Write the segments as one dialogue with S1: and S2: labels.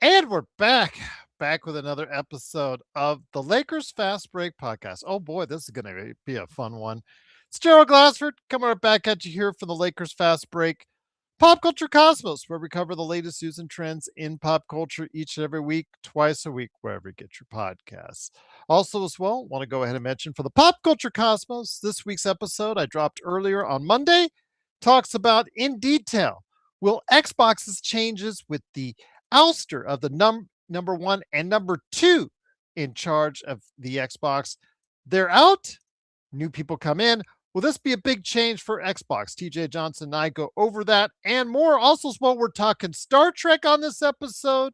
S1: And we're back with another episode of the Lakers Fast Break Podcast. Oh boy, this is going to be a fun one. It's Gerald Glassford coming right back at you here from the Lakers Fast Break Pop Culture Cosmos, where we cover the latest news and trends in pop culture each and every week, twice a week, wherever you get your podcasts. Also, as well, want to go ahead and mention for the Pop Culture Cosmos, this week's episode I dropped earlier on Monday talks about in detail will Xbox's changes with the ouster of the number one and number two in charge of the Xbox. They're out. New people come in. Will this be a big change for Xbox? TJ Johnson and I go over that and more. Also, as well, we're talking Star Trek on this episode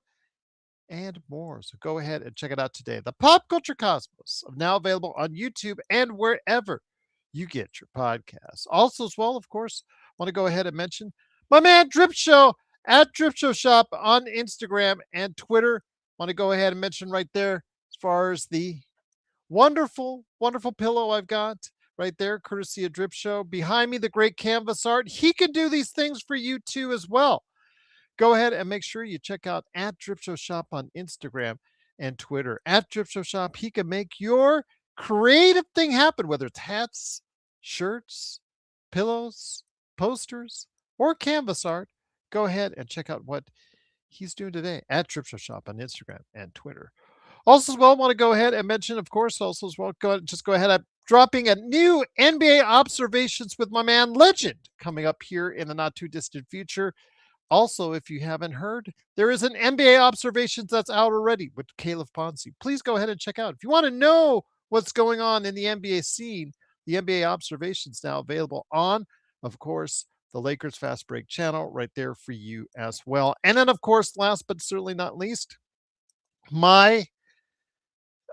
S1: and more. So go ahead and check it out today. The Pop Culture Cosmos, now available on YouTube and wherever you get your podcasts. Also, as well, of course, want to go ahead and mention my man Drip Show at Drip Show Shop on Instagram and Twitter. Want to go ahead and mention right there as far as the wonderful pillow I've got right there, courtesy of Drip Show. Behind me, the great canvas art. He can do these things for you too as well. Go ahead and make sure you check out at Drip Show Shop on Instagram and Twitter. At Drip Show Shop, he can make your creative thing happen, whether it's hats, shirts, pillows, posters, or canvas art. Go ahead and check out what he's doing today at Drip Show Shop on Instagram and Twitter. Also, as well, want to go ahead and mention, of course, also as well, go ahead. I'm dropping a new NBA observations with my man Legend coming up here in the not too distant future. Also, if you haven't heard, there is an NBA observations that's out already with Caleb Ponzi. Please go ahead and check out. If you want to know what's going on in the NBA scene, the NBA observations now available on, of course, the Lakers Fast Break channel right there for you as well. And then, of course, last but certainly not least, my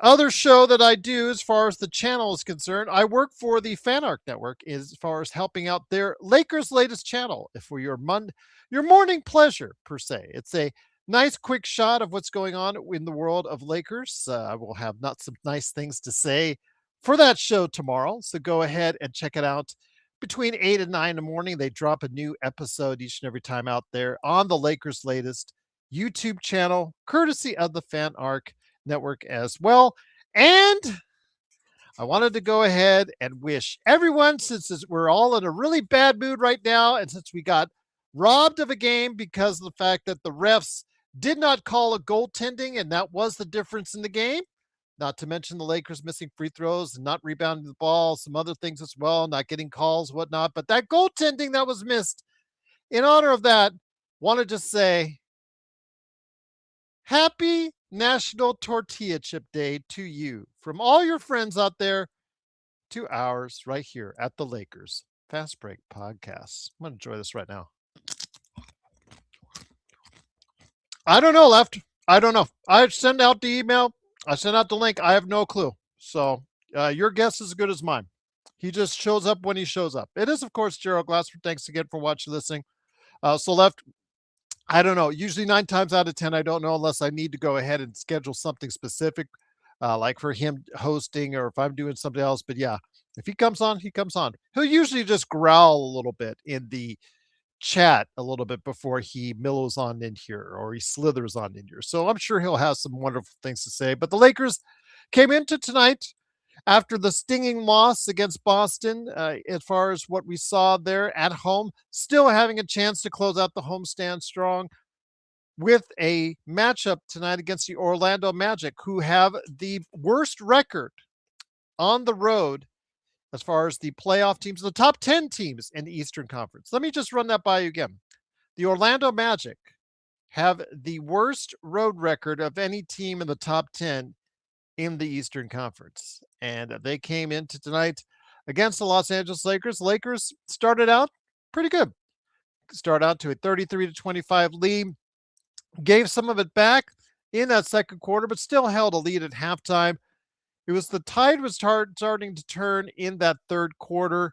S1: other show that I do as far as the channel is concerned, I work for the Fan Arc Network as far as helping out their Lakers latest channel for your morning pleasure per se. It's a nice quick shot of what's going on in the world of Lakers. I will have not some nice things to say for that show tomorrow. So go ahead and check it out. Between 8 and 9 in the morning, they drop a new episode each and every time out there on the Lakers latest YouTube channel, courtesy of the Fan Arc Network as well. And I wanted to go ahead and wish everyone, since we're all in a really bad mood right now, and since we got robbed of a game because of the fact that the refs did not call a goaltending, and that was the difference in the game. Not to mention the Lakers missing free throws and not rebounding the ball, some other things as well, not getting calls, whatnot. But that goaltending that was missed, in honor of that, wanted to say happy National Tortilla Chip Day to you from all your friends out there to ours right here at the Lakers Fast Break Podcast. I'm going to enjoy this right now. I don't know, Left. I don't know. I send out the email. I sent out the link. I have no clue. So your guess is as good as mine. He just shows up when he shows up. It is, of course, Gerald Glassford. Thanks again for watching, listening. So, Left, I don't know. Usually 9 times out of 10, I don't know unless I need to go ahead and schedule something specific, like for him hosting or if I'm doing something else. But yeah, if he comes on, he comes on. He'll usually just growl a little bit in the chat a little bit before he millows on in here or he slithers on in here. So I'm sure he'll have some wonderful things to say. But the Lakers came into tonight after the stinging loss against Boston, as far as what we saw there at home, still having a chance to close out the homestand strong with a matchup tonight against the Orlando Magic, who have the worst record on the road as far as the playoff teams, the top 10 teams in the Eastern Conference. Let me just run that by you again. The Orlando Magic have the worst road record of any team in the top 10 in the Eastern Conference. And they came into tonight against the Los Angeles Lakers. Lakers started out pretty good. Started out to a 33-25 lead. Gave some of it back in that second quarter, but still held a lead at halftime. It was the tide was starting to turn in that third quarter.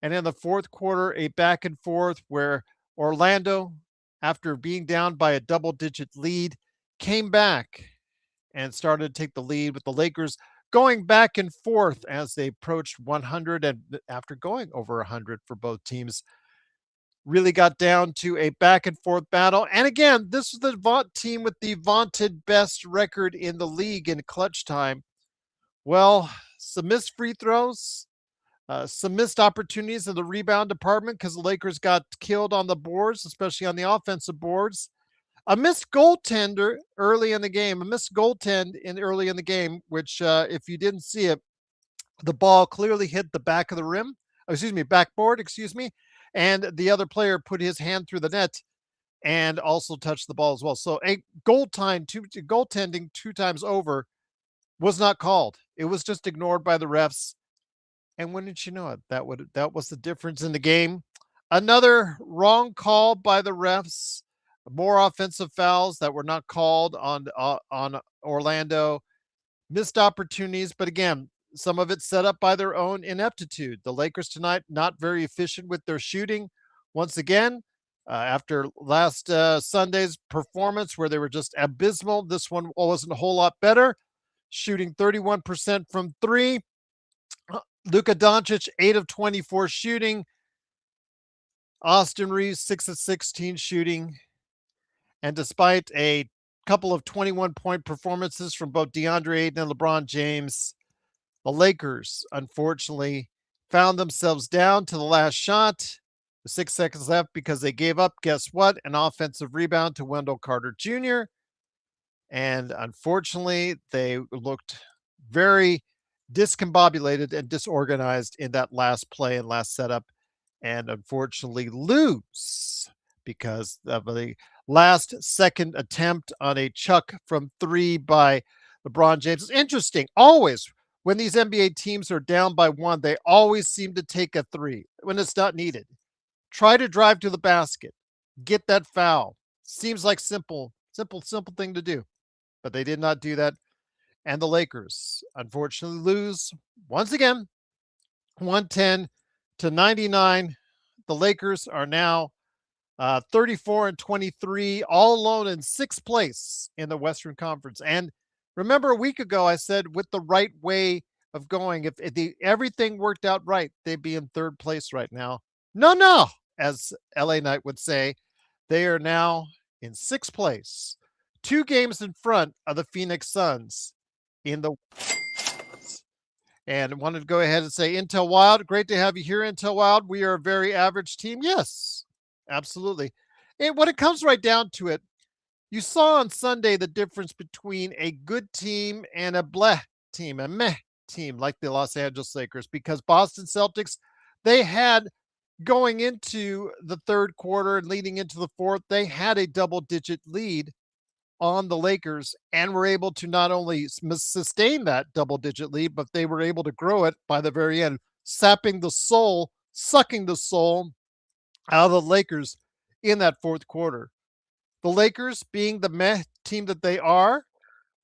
S1: And in the fourth quarter, a back and forth where Orlando, after being down by a double-digit lead, came back and started to take the lead with the Lakers going back and forth as they approached 100. And after going over 100 for both teams, really got down to a back and forth battle. And again, this was the team with the vaunted best record in the league in clutch time. Well, some missed free throws, some missed opportunities in the rebound department because the Lakers got killed on the boards, especially on the offensive boards. A missed goaltender early in the game, a missed goaltend in early in the game, which if you didn't see it, the ball clearly hit the back of the rim, backboard, and the other player put his hand through the net and also touched the ball as well. So a goaltending two times over was not called. It was just ignored by the refs. And wouldn't you know it, that was the difference in the game. Another wrong call by the refs. More offensive fouls that were not called on Orlando. Missed opportunities, but again, some of it set up by their own ineptitude. The Lakers tonight not very efficient with their shooting. Once again, after last Sunday's performance where they were just abysmal, this one wasn't a whole lot better. Shooting 31% from three. Luka Doncic, 8 of 24 shooting. Austin Reeves, 6 of 16 shooting. And despite a couple of 21-point performances from both DeAndre Ayton and LeBron James, the Lakers, unfortunately, found themselves down to the last shot. 6 seconds left because they gave up, guess what? An offensive rebound to Wendell Carter Jr. And unfortunately, they looked very discombobulated and disorganized in that last play and last setup, and unfortunately lose because of the last second attempt on a chuck from three by LeBron James. It's interesting. Always, when these NBA teams are down by one, they always seem to take a three when it's not needed. Try to drive to the basket, get that foul. Seems like simple thing to do, but they did not do that. And the Lakers, unfortunately, lose once again, 110-99. The Lakers are now 34-23, all alone in sixth place in the Western Conference. And remember, a week ago, I said with the right way of going, if everything worked out right, they'd be in third place right now. No, as LA Knight would say, they are now in sixth place, 2 games in front of the Phoenix Suns in the. And wanted to go ahead and say, Intel Wild, great to have you here, Intel Wild. We are a very average team. Yes, absolutely. And when it comes right down to it, you saw on Sunday the difference between a good team and a bleh team, a meh team like the Los Angeles Lakers, because Boston Celtics, they had going into the third quarter and leading into the fourth, they had a double-digit lead on the Lakers and were able to not only sustain that double-digit lead, but they were able to grow it by the very end, sucking the soul out of the Lakers in that fourth quarter. The Lakers, being the meh team that they are,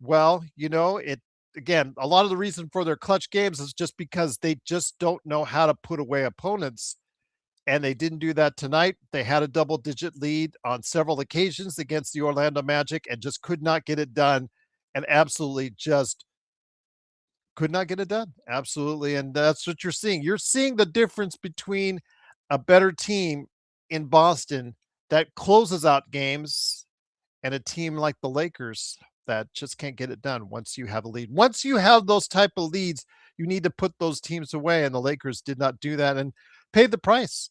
S1: well, it again, a lot of the reason for their clutch games is just because they just don't know how to put away opponents. And they didn't do that tonight. They had a double-digit lead on several occasions against the Orlando Magic and just could not get it done, and absolutely just could not get it done. Absolutely, and that's what you're seeing. You're seeing the difference between a better team in Boston that closes out games and a team like the Lakers that just can't get it done once you have a lead. Once you have those type of leads, you need to put those teams away, and the Lakers did not do that and paid the price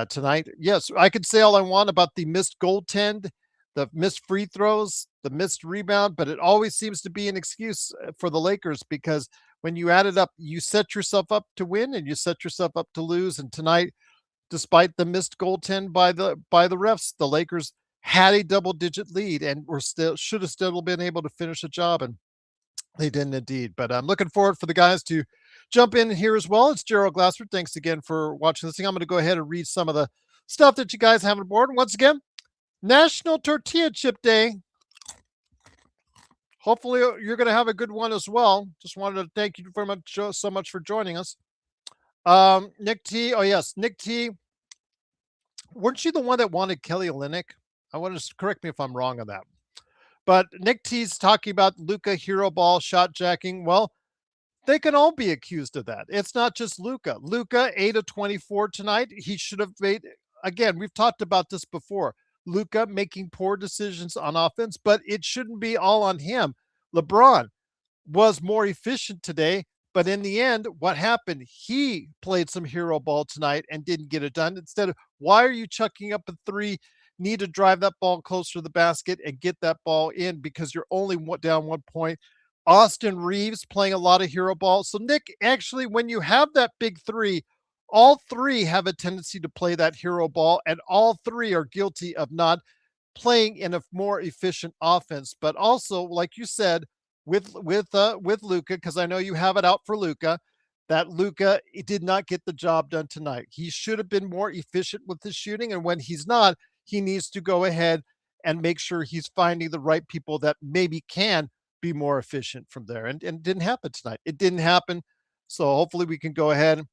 S1: tonight. Yes, I could say all I want about the missed goaltend, the missed free throws, the missed rebound, but it always seems to be an excuse for the Lakers because when you add it up, you set yourself up to win and you set yourself up to lose. And tonight, despite the missed goaltend by the refs, the Lakers had a double-digit lead and should have still been able to finish the job, and they didn't indeed. But I'm looking forward for the guys to jump in here as well. It's Gerald Glassford. Thanks again for watching this thing. I'm going to go ahead and read some of the stuff that you guys have on board. And once again, National Tortilla Chip Day. Hopefully you're going to have a good one as well. Just wanted to thank you very much so much for joining us. Nick T. Oh, yes. Nick T. Weren't you the one that wanted Kelly Olynyk? I want to correct me if I'm wrong on that. But Nick T's talking about Luka hero ball shot jacking. Well, they can all be accused of that. It's not just Luka. Luka, 8 of 24 tonight. He should have made again, we've talked about this before. Luka making poor decisions on offense, but it shouldn't be all on him. LeBron was more efficient today, but in the end, what happened? He played some hero ball tonight and didn't get it done. Instead of, why are you chucking up a three? Need to drive that ball closer to the basket and get that ball in because you're only down 1 point. Austin Reeves playing a lot of hero ball. So, Nick, actually, when you have that big three, all three have a tendency to play that hero ball, and all three are guilty of not playing in a more efficient offense. But also, like you said, with Luka, because I know you have it out for Luka, that Luka did not get the job done tonight. He should have been more efficient with his shooting, and when he's not, he needs to go ahead and make sure he's finding the right people that maybe can be more efficient from there. And it didn't happen tonight. It didn't happen. So hopefully we can go ahead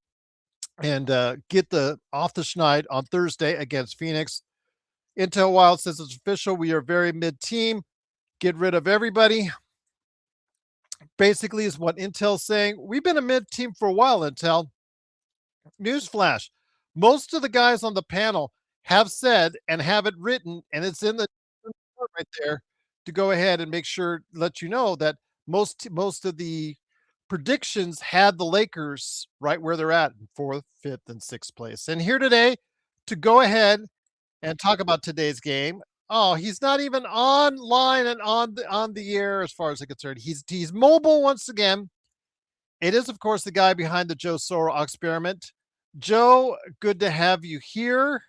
S1: and get the off the schneid on Thursday against Phoenix. Intel Wild says it's official. We are very mid team. Get rid of everybody. Basically, is what Intel's saying. We've been a mid team for a while, Intel. Newsflash. Most of the guys on the panel have said and have it written, and it's in the right there to go ahead and make sure, let you know that most of the predictions had the Lakers right where they're at, in fourth, fifth, and sixth place. And here today to go ahead and talk about today's game. Oh, he's not even online and on the air as far as I'm concerned. He's mobile once again. It is, of course, the guy behind the Joe Soro experiment. Joe, good to have you here.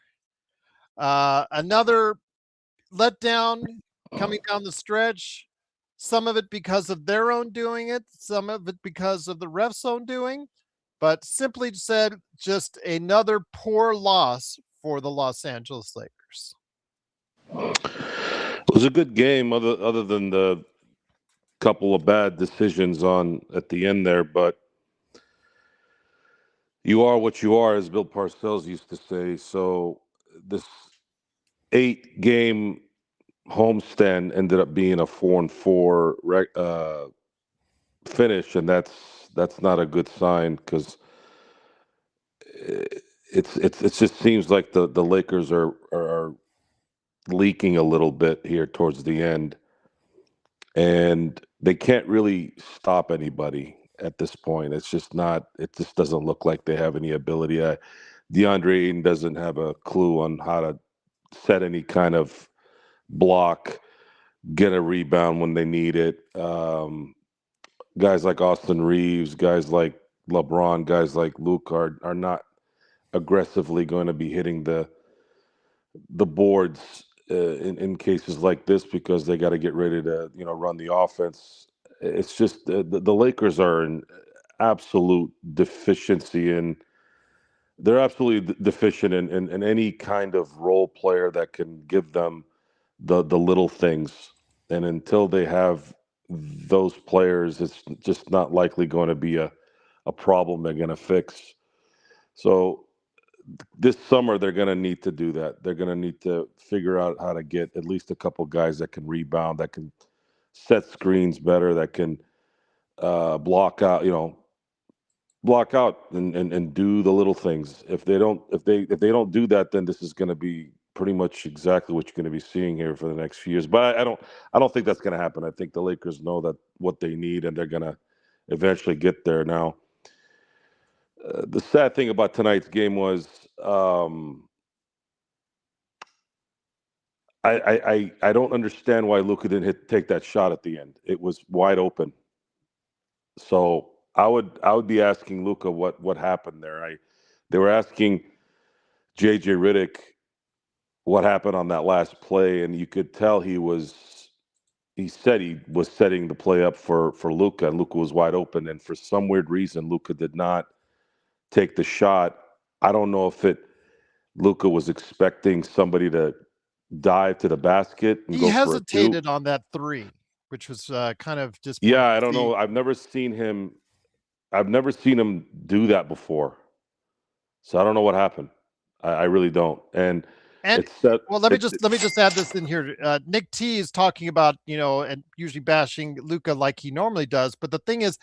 S1: Another letdown coming down the stretch. Some of it because of their own doing it, some of it because of the refs' own doing. But simply said, just another poor loss for the Los Angeles Lakers.
S2: It was a good game, other than the couple of bad decisions on at the end there. But you are what you are, as Bill Parcells used to say. So this 8-game homestand ended up being a 4-4 finish, and that's not a good sign because it just seems like the Lakers are leaking a little bit here towards the end, and they can't really stop anybody at this point. It's just not. It just doesn't look like they have any ability. DeAndre Ayton doesn't have a clue on how to set any kind of block, get a rebound when they need it. Guys like Austin Reeves, guys like LeBron, guys like Luke are not aggressively going to be hitting the boards in cases like this because they got to get ready to run the offense. It's just the Lakers are in absolute deficiency in. They're absolutely deficient in any kind of role player that can give them the little things. And until they have those players, it's just not likely going to be a problem they're going to fix. So this summer they're going to need to do that. They're going to need to figure out how to get at least a couple guys that can rebound, that can set screens better, that can block out, and do the little things. If they don't do that, then this is going to be pretty much exactly what you're going to be seeing here for the next few years. But I don't think that's going to happen. I think the Lakers know that what they need, and they're going to eventually get there. Now, the sad thing about tonight's game was I don't understand why Luka didn't take that shot at the end. It was wide open. So I would be asking Luka what happened there. They were asking JJ Redick what happened on that last play, and you could tell he said he was setting the play up for Luka, and Luka was wide open, and for some weird reason Luka did not take the shot. I don't know if Luka was expecting somebody to dive to the basket and
S1: He
S2: go for a two.
S1: hesitated on that three, which was kind of disappointing.
S2: Yeah, I don't know. I've never seen him do that before. So I don't know what happened. I really don't. And
S1: And
S2: it's set,
S1: well, let me just add this in here. Nick T is talking about, and usually bashing Luka like he normally does. But the thing is,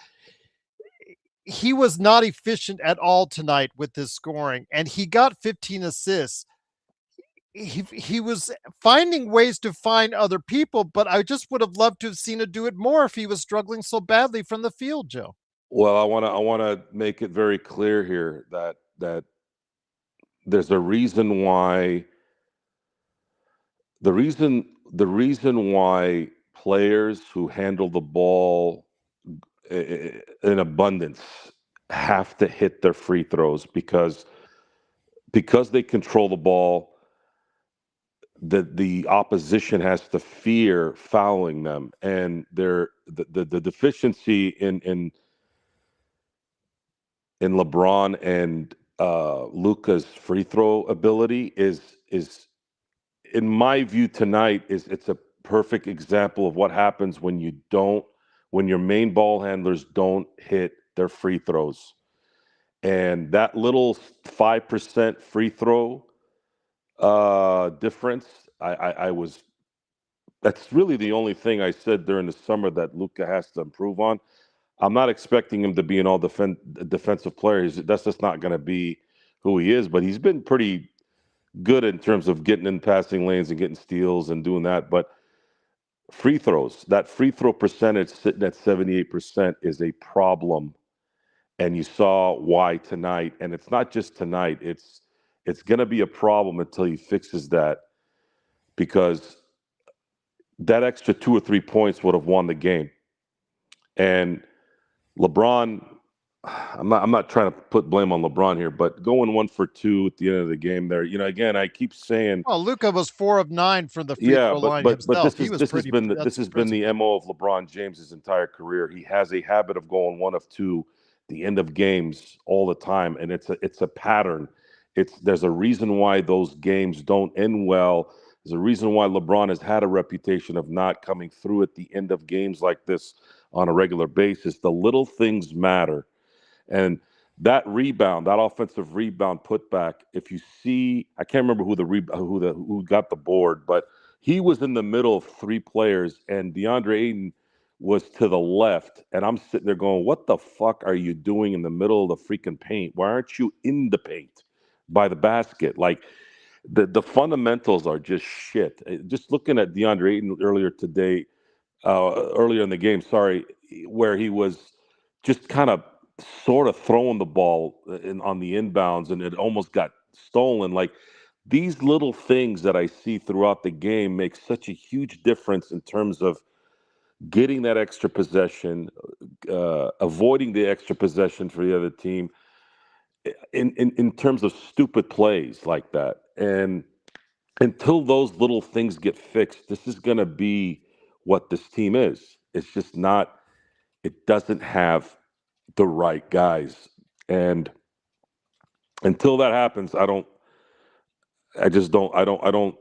S1: he was not efficient at all tonight with his scoring, and he got 15 assists. he was finding ways to find other people, but I just would have loved to have seen him do it more if he was struggling so badly from the field, Joe.
S2: Well, I want to make it very clear here that there's a reason why the reason why players who handle the ball in abundance have to hit their free throws because they control the ball. The opposition has to fear fouling them, and the deficiency in LeBron and Luca's free throw ability is in my view tonight is it's a perfect example of what happens when your main ball handlers don't hit their free throws. And that little 5% free throw difference, I was that's really the only thing I said during the summer that Luca has to improve on. I'm not expecting him to be an defensive player. That's just not going to be who he is. But he's been pretty good in terms of getting in passing lanes and getting steals and doing that. But free throws, that free throw percentage sitting at 78% is a problem. And you saw why tonight. And it's not just tonight. It's going to be a problem until he fixes that, because that extra 2 or 3 points would have won the game. And LeBron, I'm not trying to put blame on LeBron here, but going 1 for 2 at the end of the game there, again, I keep saying,
S1: Oh, Luca was 4 of 9 from the free
S2: yeah,
S1: throw
S2: but
S1: line
S2: but but
S1: himself.
S2: this
S1: He
S2: is
S1: was
S2: this has
S1: pretty
S2: been this
S1: that's
S2: has been
S1: impressive.
S2: the MO of LeBron James's entire career. He has a habit of going 1 of 2 the end of games all the time, and it's a pattern. There's a reason why those games don't end well. There's a reason why LeBron has had a reputation of not coming through at the end of games like this on a regular basis. The little things matter. And that rebound, that offensive rebound putback, if you see, I can't remember who got the board, but he was in the middle of 3 players, and DeAndre Ayton was to the left. And I'm sitting there going, what the fuck are you doing in the middle of the freaking paint? Why aren't you in the paint by the basket? Like, the fundamentals are just shit. Just looking at DeAndre Ayton earlier in the game, sorry, where he was just kind of sort of throwing the ball on the inbounds, and it almost got stolen. Like, these little things that I see throughout the game make such a huge difference in terms of getting that extra possession, avoiding the extra possession for the other team, in terms of stupid plays like that. And until those little things get fixed, this is going to be what this team is. It's just not, it doesn't have the right guys. And until that happens, I don't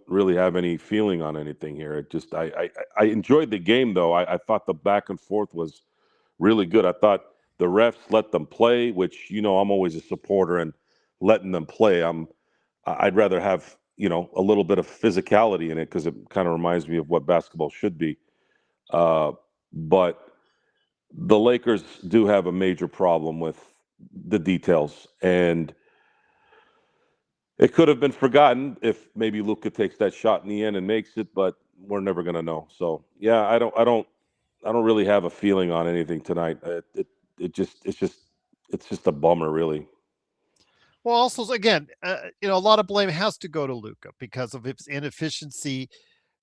S2: really have any feeling on anything here. I enjoyed the game though. I thought the back and forth was really good. I thought the refs let them play, which, I'm always a supporter and letting them play. I'd rather have, a little bit of physicality in it, because it kind of reminds me of what basketball should be. Uh, but the Lakers do have a major problem with the details, and it could have been forgotten if maybe Luka takes that shot in the end and makes it, but we're never going to know. So yeah, I don't really have a feeling on anything tonight. It's just a bummer, really.
S1: Well, also, again, a lot of blame has to go to Luca because of his inefficiency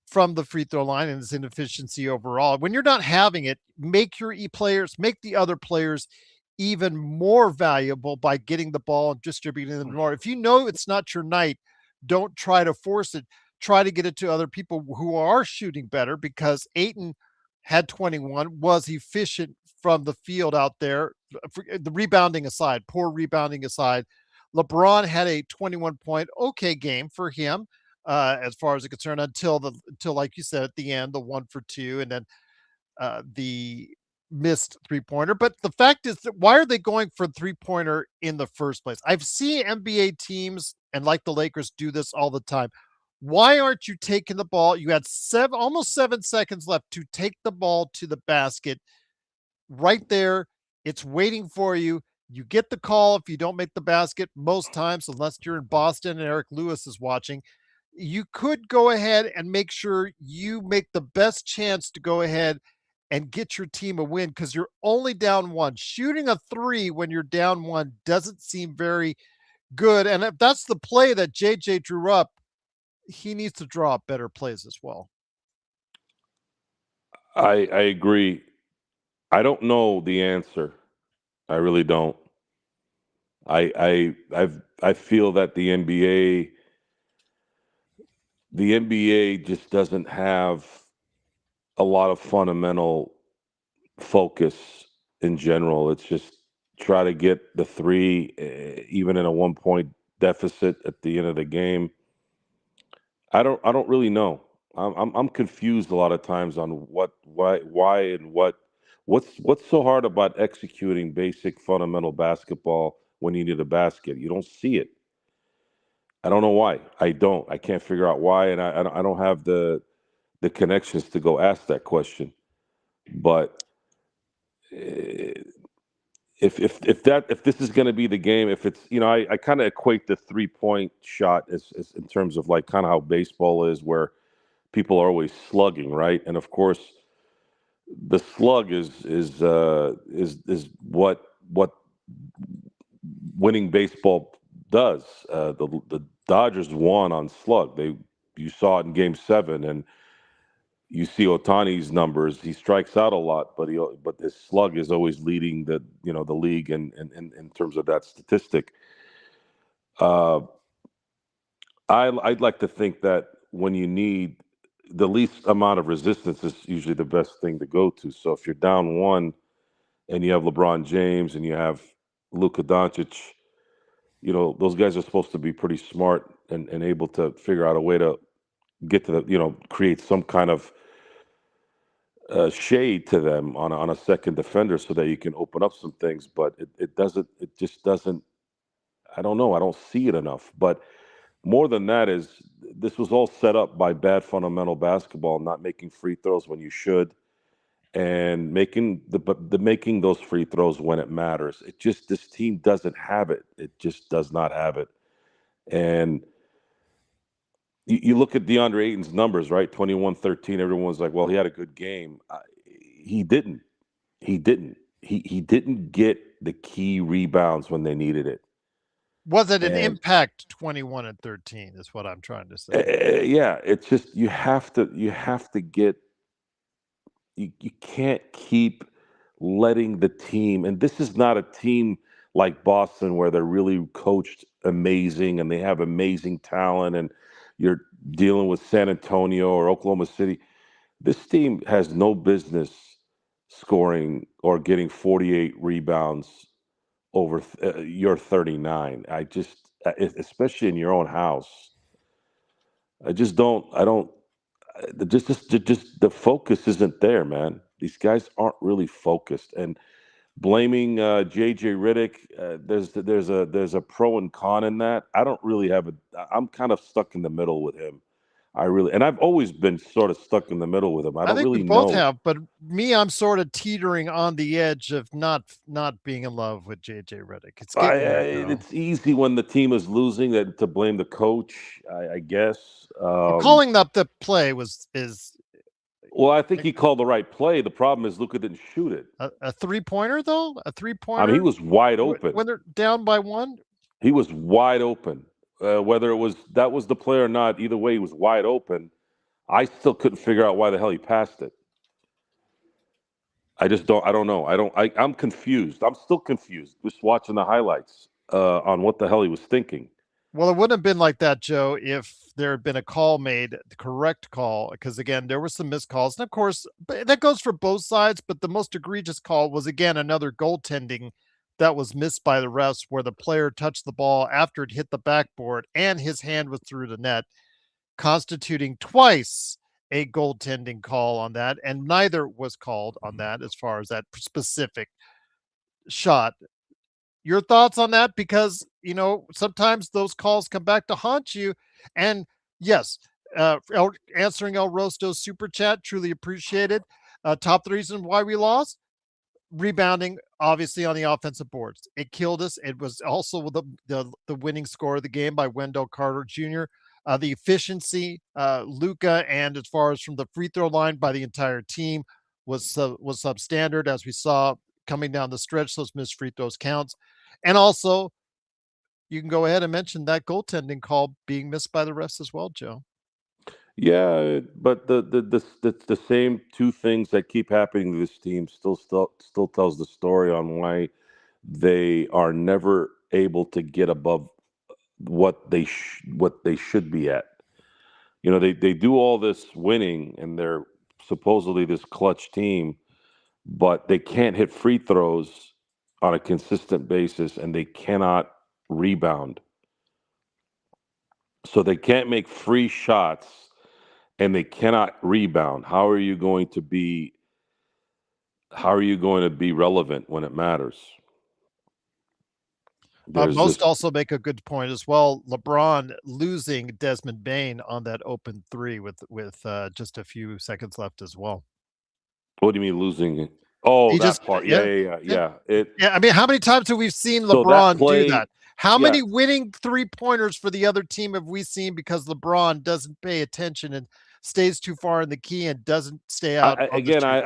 S1: from the free throw line and his inefficiency overall. When you're not having it, make your players, make the other players even more valuable by getting the ball and distributing them more. If you know it's not your night, don't try to force it. Try to get it to other people who are shooting better, because Aiton had 21, was efficient from the field out there. The rebounding aside, poor rebounding aside, LeBron had a 21-point okay game for him, as far as it's concerned, until like you said at the end, the 1 for 2, and then the missed 3-pointer. But the fact is that why are they going for 3-pointer in the first place? I've seen NBA teams and like the Lakers do this all the time. Why aren't you taking the ball? You had almost 7 seconds left to take the ball to the basket right there. It's waiting for you. You get the call if you don't make the basket most times, unless you're in Boston and Eric Lewis is watching. you could go ahead and make sure you make the best chance to go ahead and get your team a win because you're only down one. Shooting a three when you're down one doesn't seem very good. And if that's the play that JJ drew up, he needs to draw up better plays as well.
S2: I agree. I don't know the answer. I really don't. I feel that the NBA just doesn't have a lot of fundamental focus in general. It's just try to get the three, even in a 1 point deficit at the end of the game. I don't really know. I'm confused a lot of times on why and what's so hard about executing basic fundamental basketball when you need a basket. You don't see it. I don't know why. I don't. I can't figure out why, and I don't have the connections to go ask that question. But eh, if this is going to be the game, if it's I kind of equate the 3 point shot as in terms of like kind of how baseball is, where people are always slugging, right? And of course, the slug is what winning baseball does. The Dodgers won on slug. You saw it in Game 7, and you see Otani's numbers. He strikes out a lot, but his slug is always leading the league in terms of that statistic. Uh, I'd like to think that when you need the least amount of resistance is usually the best thing to go to. So if you're down one and you have LeBron James and you have Luka Doncic, those guys are supposed to be pretty smart and able to figure out a way to get to create some kind of shade to them on a second defender so that you can open up some things. But it just doesn't. I don't know. I don't see it enough. But more than that is this was all set up by bad fundamental basketball, not making free throws when you should, and making those free throws when it matters. It just this team doesn't have it. It just does not have it. And you look at DeAndre Ayton's numbers, right? 21, 13. Everyone's like, well, he had a good game. He didn't. He didn't. He didn't get the key rebounds when they needed it.
S1: Was it an
S2: And
S1: impact 21 and 13 is what I'm trying to say.
S2: yeah, it's just you have to get you can't keep letting the team, and this is not a team like Boston where they're really coached amazing and they have amazing talent, and you're dealing with San Antonio or Oklahoma City. This team has no business scoring or getting 48 rebounds over your 39. Especially in your own house. I just don't. I don't. Just the focus isn't there, man. These guys aren't really focused, and blaming JJ Riddick, there's a pro and con in that. I don't really have a. I'm kind of stuck in the middle with him. And I've always been sort of stuck in the middle with him. I
S1: I
S2: don't
S1: think we
S2: really
S1: both
S2: know.
S1: have, but me, I'm sort of teetering on the edge of not being in love with JJ Redick. It's getting there, Joe.
S2: It's easy when the team is losing that to blame the coach, I guess.
S1: Well, calling up the play was is
S2: Well, I think he called the right play. The problem is Luka didn't shoot it.
S1: a 3 pointer though. A
S2: I mean, he
S1: 3 pointer
S2: was wide open.
S1: when they're down by one.
S2: He was wide open. Whether that was the play or not, either way, he was wide open. I still couldn't figure out why the hell he passed it. I just don't. I don't know. I'm confused. I'm still confused. Just watching the highlights on what the hell he was thinking.
S1: Well, it wouldn't have been like that, Joe, if there had been a call made, the correct call. Because again, there were some missed calls, and of course, that goes for both sides. But the most egregious call was again another goaltending that was missed by the refs, where the player touched the ball after it hit the backboard, and his hand was through the net, constituting twice a goaltending call on that, and neither was called on that as far as that specific shot. Your thoughts on that? Because sometimes those calls come back to haunt you. And yes, answering El Rosto's super chat, truly appreciated. Top the reason why we lost: rebounding, obviously on the offensive boards. It killed us. It was also the winning score of the game by Wendell Carter Jr. the efficiency, Luka, and as far as from the free throw line by the entire team was substandard, as we saw coming down the stretch. Those missed free throws counts, and also you can go ahead and mention that goaltending call being missed by the refs as well, Joe.
S2: Yeah, but the same two things that keep happening to this team still tells the story on why they are never able to get above what they should be at. You know, they do all this winning and they're supposedly this clutch team, but they can't hit free throws on a consistent basis and they cannot rebound. So they can't make free shots and they cannot rebound. How are you going to be relevant when it matters? There's
S1: Most
S2: just
S1: also make a good point as well. LeBron losing Desmond Bain on that open three with just a few seconds left as well.
S2: what do you mean losing it? Oh,
S1: He just
S2: that part. Yeah,
S1: yeah,
S2: yeah, yeah,
S1: yeah,
S2: yeah. It
S1: yeah. I mean, how many times have we seen
S2: so that
S1: LeBron do
S2: play,
S1: that? How
S2: yeah.
S1: many winning 3-pointers for the other team have we seen because LeBron doesn't pay attention and stays too far in the key and doesn't stay out on the
S2: Again,
S1: shooters?
S2: I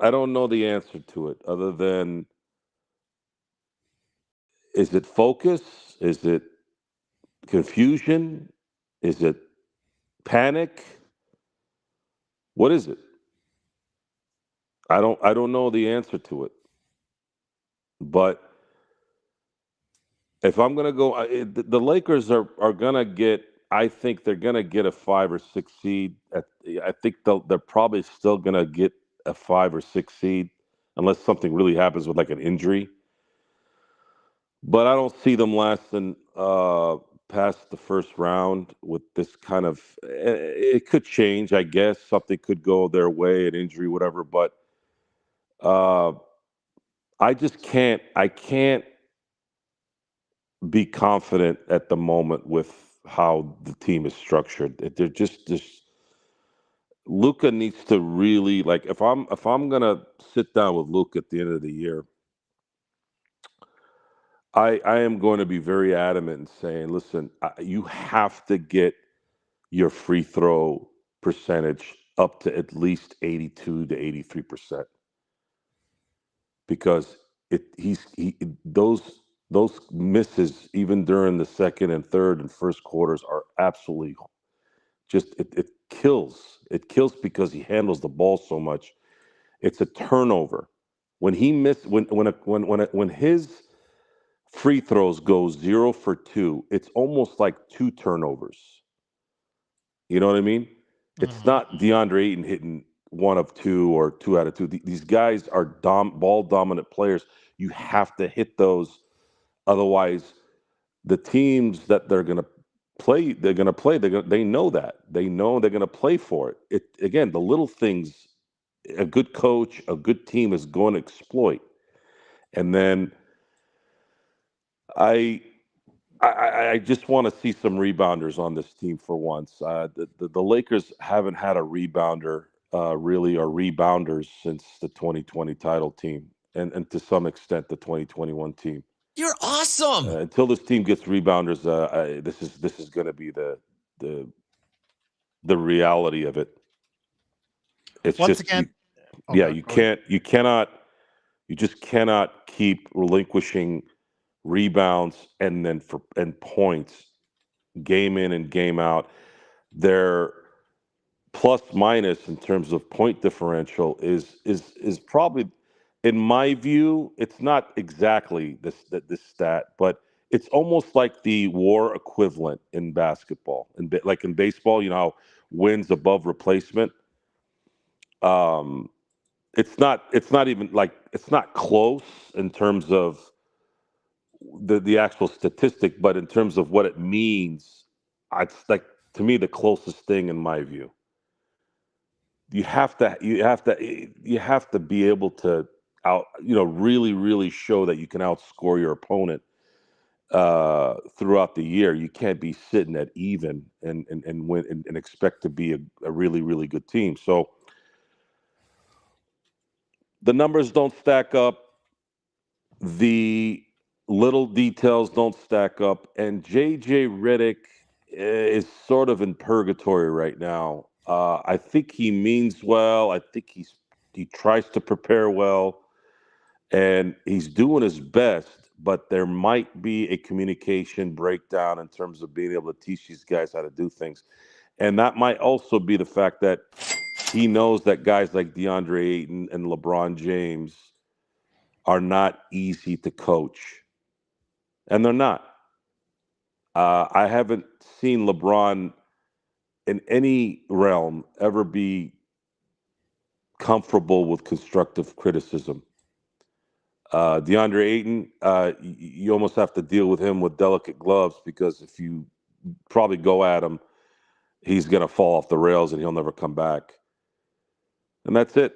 S2: I don't know the answer to it other than is it focus? Is it confusion? Is it panic? What is it? I don't know the answer to it. But if I'm gonna go, the Lakers are gonna get. I think they're gonna get a 5 or 6 seed. I think they're probably still gonna get a 5 or 6 seed unless something really happens with like an injury. But I don't see them lasting past the first round with this kind of. It could change, I guess. Something could go their way, an injury, whatever. But uh, I just can't. I can't be confident at the moment with how the team is structured. They're just Luca needs to really like if I'm gonna sit down with Luca at the end of the year, I am going to be very adamant in saying, listen, you have to get your free throw percentage up to at least 82 to 83% because those misses even during the second and third and first quarters are absolutely just it kills because he handles the ball so much. It's a turnover when he missed when his free throws go 0 for 2, it's almost like two turnovers. You know what I mean? It's
S1: Mhm.
S2: not DeAndre Ayton hitting 1 of 2 or 2 out of 2. These guys are ball dominant players. You have to hit those, otherwise the teams that they're going to play, they know that. They know they're going to play for it. It again, the little things a good coach, a good team is going to exploit. And then I I just want to see some rebounders on this team for once. The Lakers haven't had a rebounder really or rebounders since the 2020 title team, and to some extent the 2021 team.
S3: You're awesome.
S2: Until this team gets rebounders, this is going to be the the reality of it. It's
S1: Once
S2: just
S1: again, oh,
S2: yeah,
S1: go ahead.
S2: you just cannot keep relinquishing rebounds and points game in and game out. Their plus minus in terms of point differential is probably, in my view, it's not exactly this stat, but it's almost like the WAR equivalent in basketball. And like in baseball, you know how wins above replacement. Um, it's not even like it's not close in terms of the actual statistic, but in terms of what it means, it's like to me the closest thing in my view. You have to be able to really show that you can outscore your opponent throughout the year. You can't be sitting at even and win and expect to be a really good team. So the numbers don't stack up. The Little details don't stack up, and JJ Redick is sort of in purgatory right now. I think he means well. I think he tries to prepare well, and he's doing his best. But there might be a communication breakdown in terms of being able to teach these guys how to do things, and that might also be the fact that he knows that guys like DeAndre Ayton and LeBron James are not easy to coach, and they're not. I haven't seen LeBron in any realm ever be comfortable with constructive criticism. DeAndre Ayton, you almost have to deal with him with delicate gloves because if you probably go at him, he's going to fall off the rails and he'll never come back. And that's it.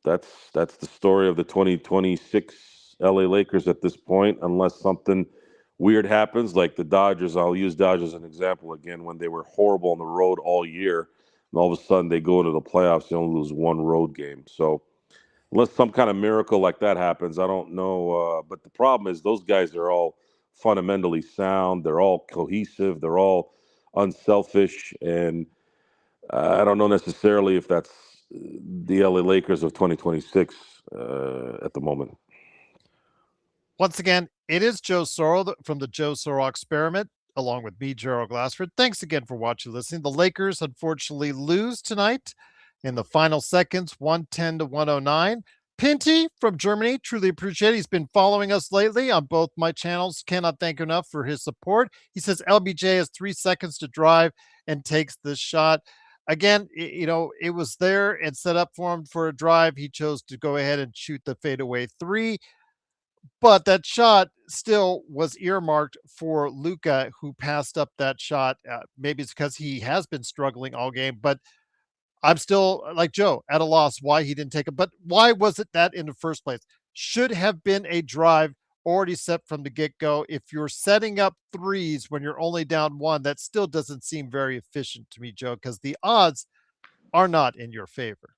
S2: That's the story of the 2026 LA Lakers at this point, unless something weird happens, like the Dodgers. I'll use Dodgers as an example again when they were horrible on the road all year, and all of a sudden they go into the playoffs, they only lose one road game. So unless some kind of miracle like that happens, I don't know. But the problem is those guys are all fundamentally sound. They're all cohesive. They're all unselfish, and I don't know necessarily if that's the LA Lakers of 2026 at the moment.
S1: Once again, it is Joe Sorrell from the Joe Sorrell Experiment, along with me, Gerald Glassford. Thanks again for watching, listening. The Lakers unfortunately lose tonight in the final seconds, 110 to 109. Pinty from Germany, truly appreciate it. He's been following us lately on both my channels. Cannot thank him enough for his support. He says LBJ has 3 seconds to drive and takes this shot. Again, it was there and set up for him for a drive. He chose to go ahead and shoot the fadeaway three. But that shot still was earmarked for Luka, who passed up that shot. Maybe it's because he has been struggling all game, but I'm still like Joe at a loss why he didn't take it. But why was it that in the first place? Should have been a drive already set from the get go. If you're setting up threes when you're only down one, that still doesn't seem very efficient to me, Joe, because the odds are not in your favor.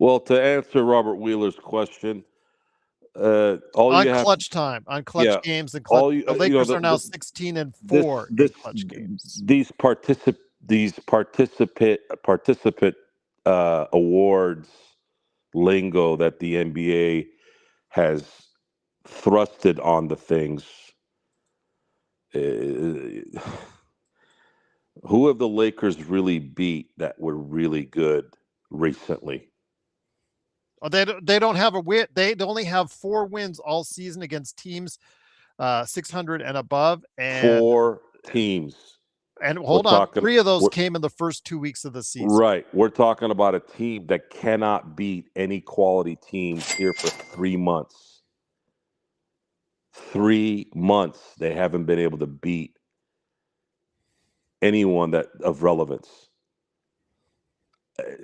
S2: Well, to answer Robert Wheeler's question, all
S1: On
S2: you have,
S1: clutch time, on clutch
S2: yeah,
S1: games and clutch.
S2: all you,
S1: The
S2: you know,
S1: Lakers are now 16 and
S2: this
S1: 4 in
S2: this
S1: clutch games.
S2: these participant awards lingo that the NBA has thrusted on the things. Uh, who have the Lakers really beat that were really good recently?
S1: Oh, they don't have a win. They only have 4 wins all season against teams 600 and above.
S2: Four teams.
S1: And
S2: We're
S1: hold on,
S2: talking.
S1: 3 of those
S2: We're,
S1: came in the first 2 weeks of the season.
S2: right. We're talking about a team that cannot beat any quality teams here for 3 months. 3 months they haven't been able to beat anyone that of relevance.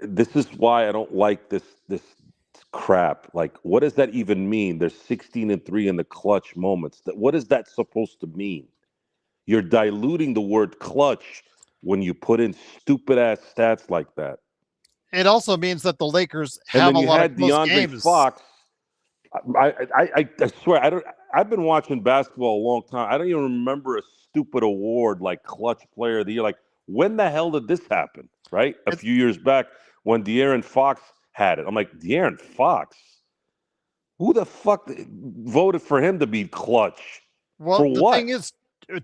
S2: This is why I don't like this crap. Like, what does that even mean? They're 16 and 3 in the clutch moments. What is that supposed to mean? You're diluting the word clutch when you put in stupid ass stats like that.
S1: It also means that the Lakers
S2: And
S1: have
S2: then
S1: a
S2: you
S1: lot of
S2: had
S1: close
S2: DeAndre
S1: games.
S2: Fox. I swear I don't. I've been watching basketball a long time. I don't even remember a stupid award like Clutch Player of the Year. Like, when the hell did this happen? Right, a
S1: It,
S2: few years back when De'Aaron Fox had it. I'm like, De'Aaron Fox. Who the fuck voted for him to be clutch?
S1: well,
S2: For
S1: the thing
S2: what?
S1: is,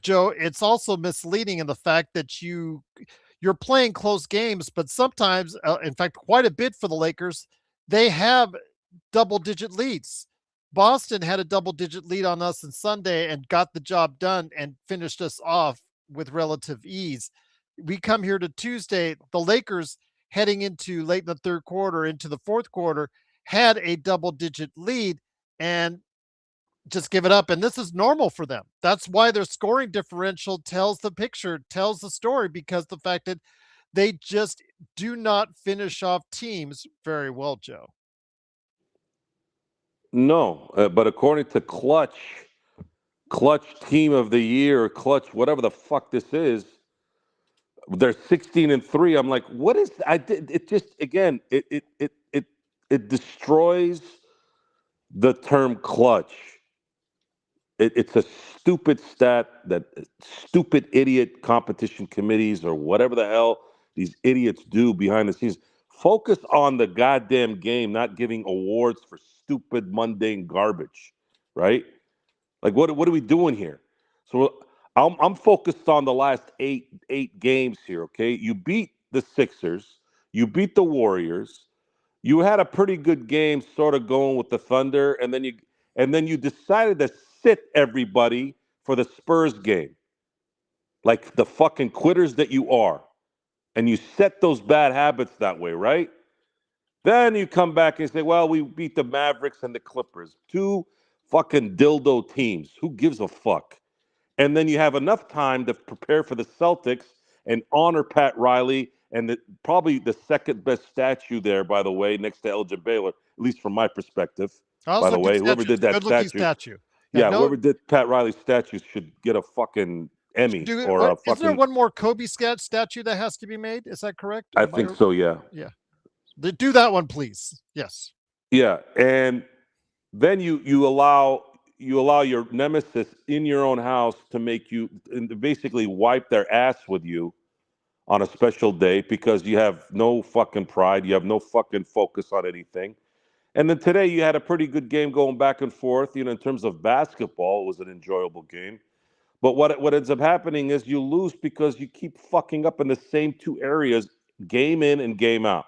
S1: Joe, it's also misleading in the fact that you're playing close games, but sometimes, in fact, quite a bit for the Lakers, they have double-digit leads. Boston had a double-digit lead on us on Sunday and got the job done and finished us off with relative ease. We come here to Tuesday, the Lakers heading into late in the third quarter, into the fourth quarter, had a double-digit lead and just give it up. And this is normal for them. That's why their scoring differential tells the picture, tells the story, because the fact that they just do not finish off teams very well, Joe.
S2: No, but according to Clutch Team of the Year, Clutch, whatever the fuck this is, they're 16 and 3. I'm like, what is I did it just again, it destroys the term clutch. It's a stupid stat that stupid idiot competition committees or whatever the hell these idiots do behind the scenes. Focus on the goddamn game, not giving awards for stupid mundane garbage, right? Like what are we doing here? So I'm focused on the last eight games here. Okay, you beat the Sixers, you beat the Warriors, you had a pretty good game, sort of going with the Thunder, and then you decided to sit everybody for the Spurs game, like the fucking quitters that you are, and you set those bad habits that way, right? Then you come back and say, well, we beat the Mavericks and the Clippers, two fucking dildo teams. Who gives a fuck? And then you have enough time to prepare for the Celtics and honor Pat Riley and probably the second best statue there, by the way, next to Elgin Baylor, at least from my perspective. By
S1: Also,
S2: the
S1: good
S2: way, whoever
S1: statue.
S2: did
S1: It's a
S2: that
S1: good looking
S2: statue,
S1: statue. Yeah,
S2: yeah,
S1: no,
S2: whoever did Pat Riley's statue should get a fucking Emmy
S1: do
S2: or
S1: what?
S2: a
S1: Isn't there
S2: fucking.
S1: one more Kobe statue that has to be made? Is that correct?
S2: I think so. Yeah,
S1: Yeah. Do that one, please. Yes.
S2: yeah, and then you allow your nemesis in your own house to make you and basically wipe their ass with you on a special day because you have no fucking pride, you have no fucking focus on anything. And then today you had a pretty good game going back and forth. In terms of basketball, it was an enjoyable game. But what ends up happening is you lose because you keep fucking up in the same two areas, game in and game out.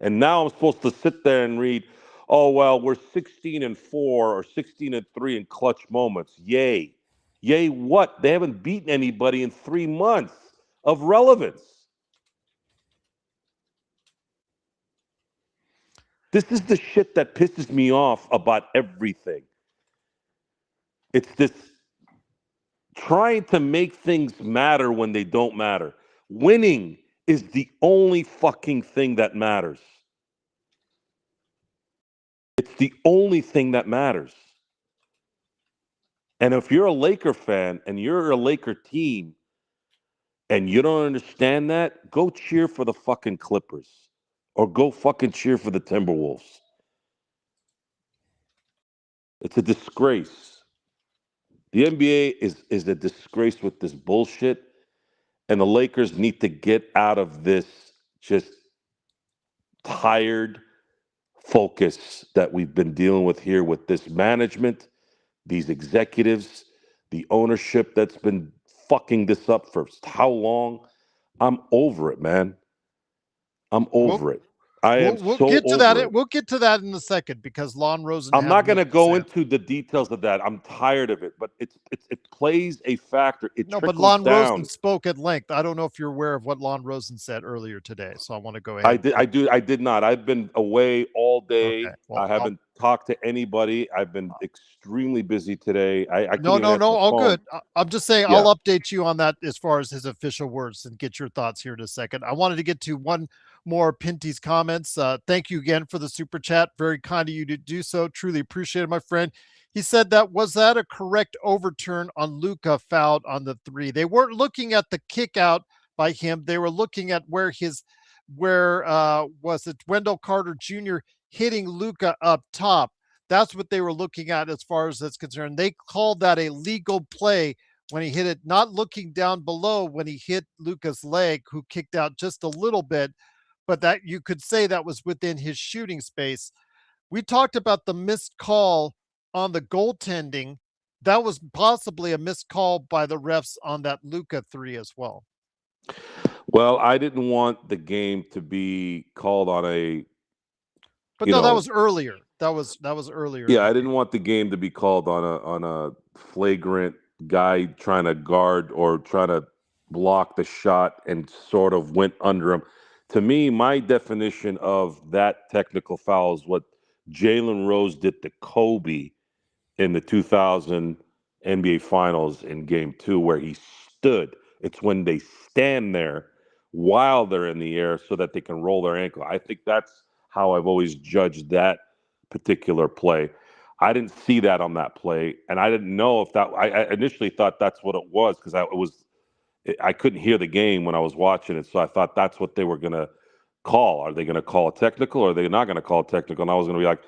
S2: And now I'm supposed to sit there and read, oh well, we're 16-4 or 16-3 in clutch moments. Yay. Yay what? They haven't beaten anybody in 3 months of relevance. This is the shit that pisses me off about everything. It's this trying to make things matter when they don't matter. Winning is the only fucking thing that matters. It's the only thing that matters. And if you're a Laker fan and you're a Laker team and you don't understand that, go cheer for the fucking Clippers or go fucking cheer for the Timberwolves. It's a disgrace. The NBA is a disgrace with this bullshit, and the Lakers need to get out of this just tired focus that we've been dealing with here with this management, these executives, the ownership that's been fucking this up for how long? I'm over it, man. I'm
S1: We'll
S2: over it. I am
S1: we'll
S2: so
S1: get to
S2: over
S1: that.
S2: it.
S1: We'll get to that in a second because Lon Rosen
S2: I'm
S1: had
S2: not going
S1: much
S2: to
S1: to
S2: go
S1: say.
S2: into the details of that. I'm tired of it, but it plays a factor. It
S1: No, but
S2: trickles
S1: Lon Rosen
S2: down.
S1: spoke at length. I don't know if you're aware of what Lon Rosen said earlier today, so I want to go
S2: I
S1: ahead.
S2: did. I did not. I've been away all
S1: Okay.
S2: day.
S1: Well,
S2: I haven't talked to anybody. I've been extremely busy today. I
S1: no,
S2: couldn't even
S1: no,
S2: answer
S1: no.
S2: the
S1: All
S2: phone.
S1: good. I'm just saying
S2: Yeah.
S1: I'll update you on that as far as his official words and get your thoughts here in a second. I wanted to get to one more Pinty's comments. Thank you again for the super chat. Very kind of you to do so. Truly appreciate it, my friend. He said that was that a correct overturn on Luca fouled on the three. They weren't looking at the kick out by him. They were looking at where was it Wendell Carter Jr. hitting Luca up top. That's what they were looking at as far as that's concerned. They called that a legal play when he hit it, not looking down below when he hit Luca's leg, who kicked out just a little bit, but that you could say that was within his shooting space. We talked about the missed call on the goaltending. That was possibly a missed call by the refs on that Luca three as well.
S2: Well, I didn't want the game to be called on a,
S1: But
S2: you
S1: no, that
S2: know,
S1: was earlier. That was earlier in
S2: yeah,
S1: the
S2: I
S1: game.
S2: didn't want the game to be called on a flagrant guy trying to guard or trying to block the shot and sort of went under him. To me, my definition of that technical foul is what Jalen Rose did to Kobe in the 2000 NBA Finals in Game 2, where he stood. It's when they stand there while they're in the air so that they can roll their ankle. I think that's how I've always judged that particular play. I didn't see that on that play, and I didn't know if that. I initially thought that's what it was because I couldn't hear the game when I was watching it, so I thought that's what they were gonna call. Are they gonna call a technical, or are they not gonna call a technical? And I was gonna be like,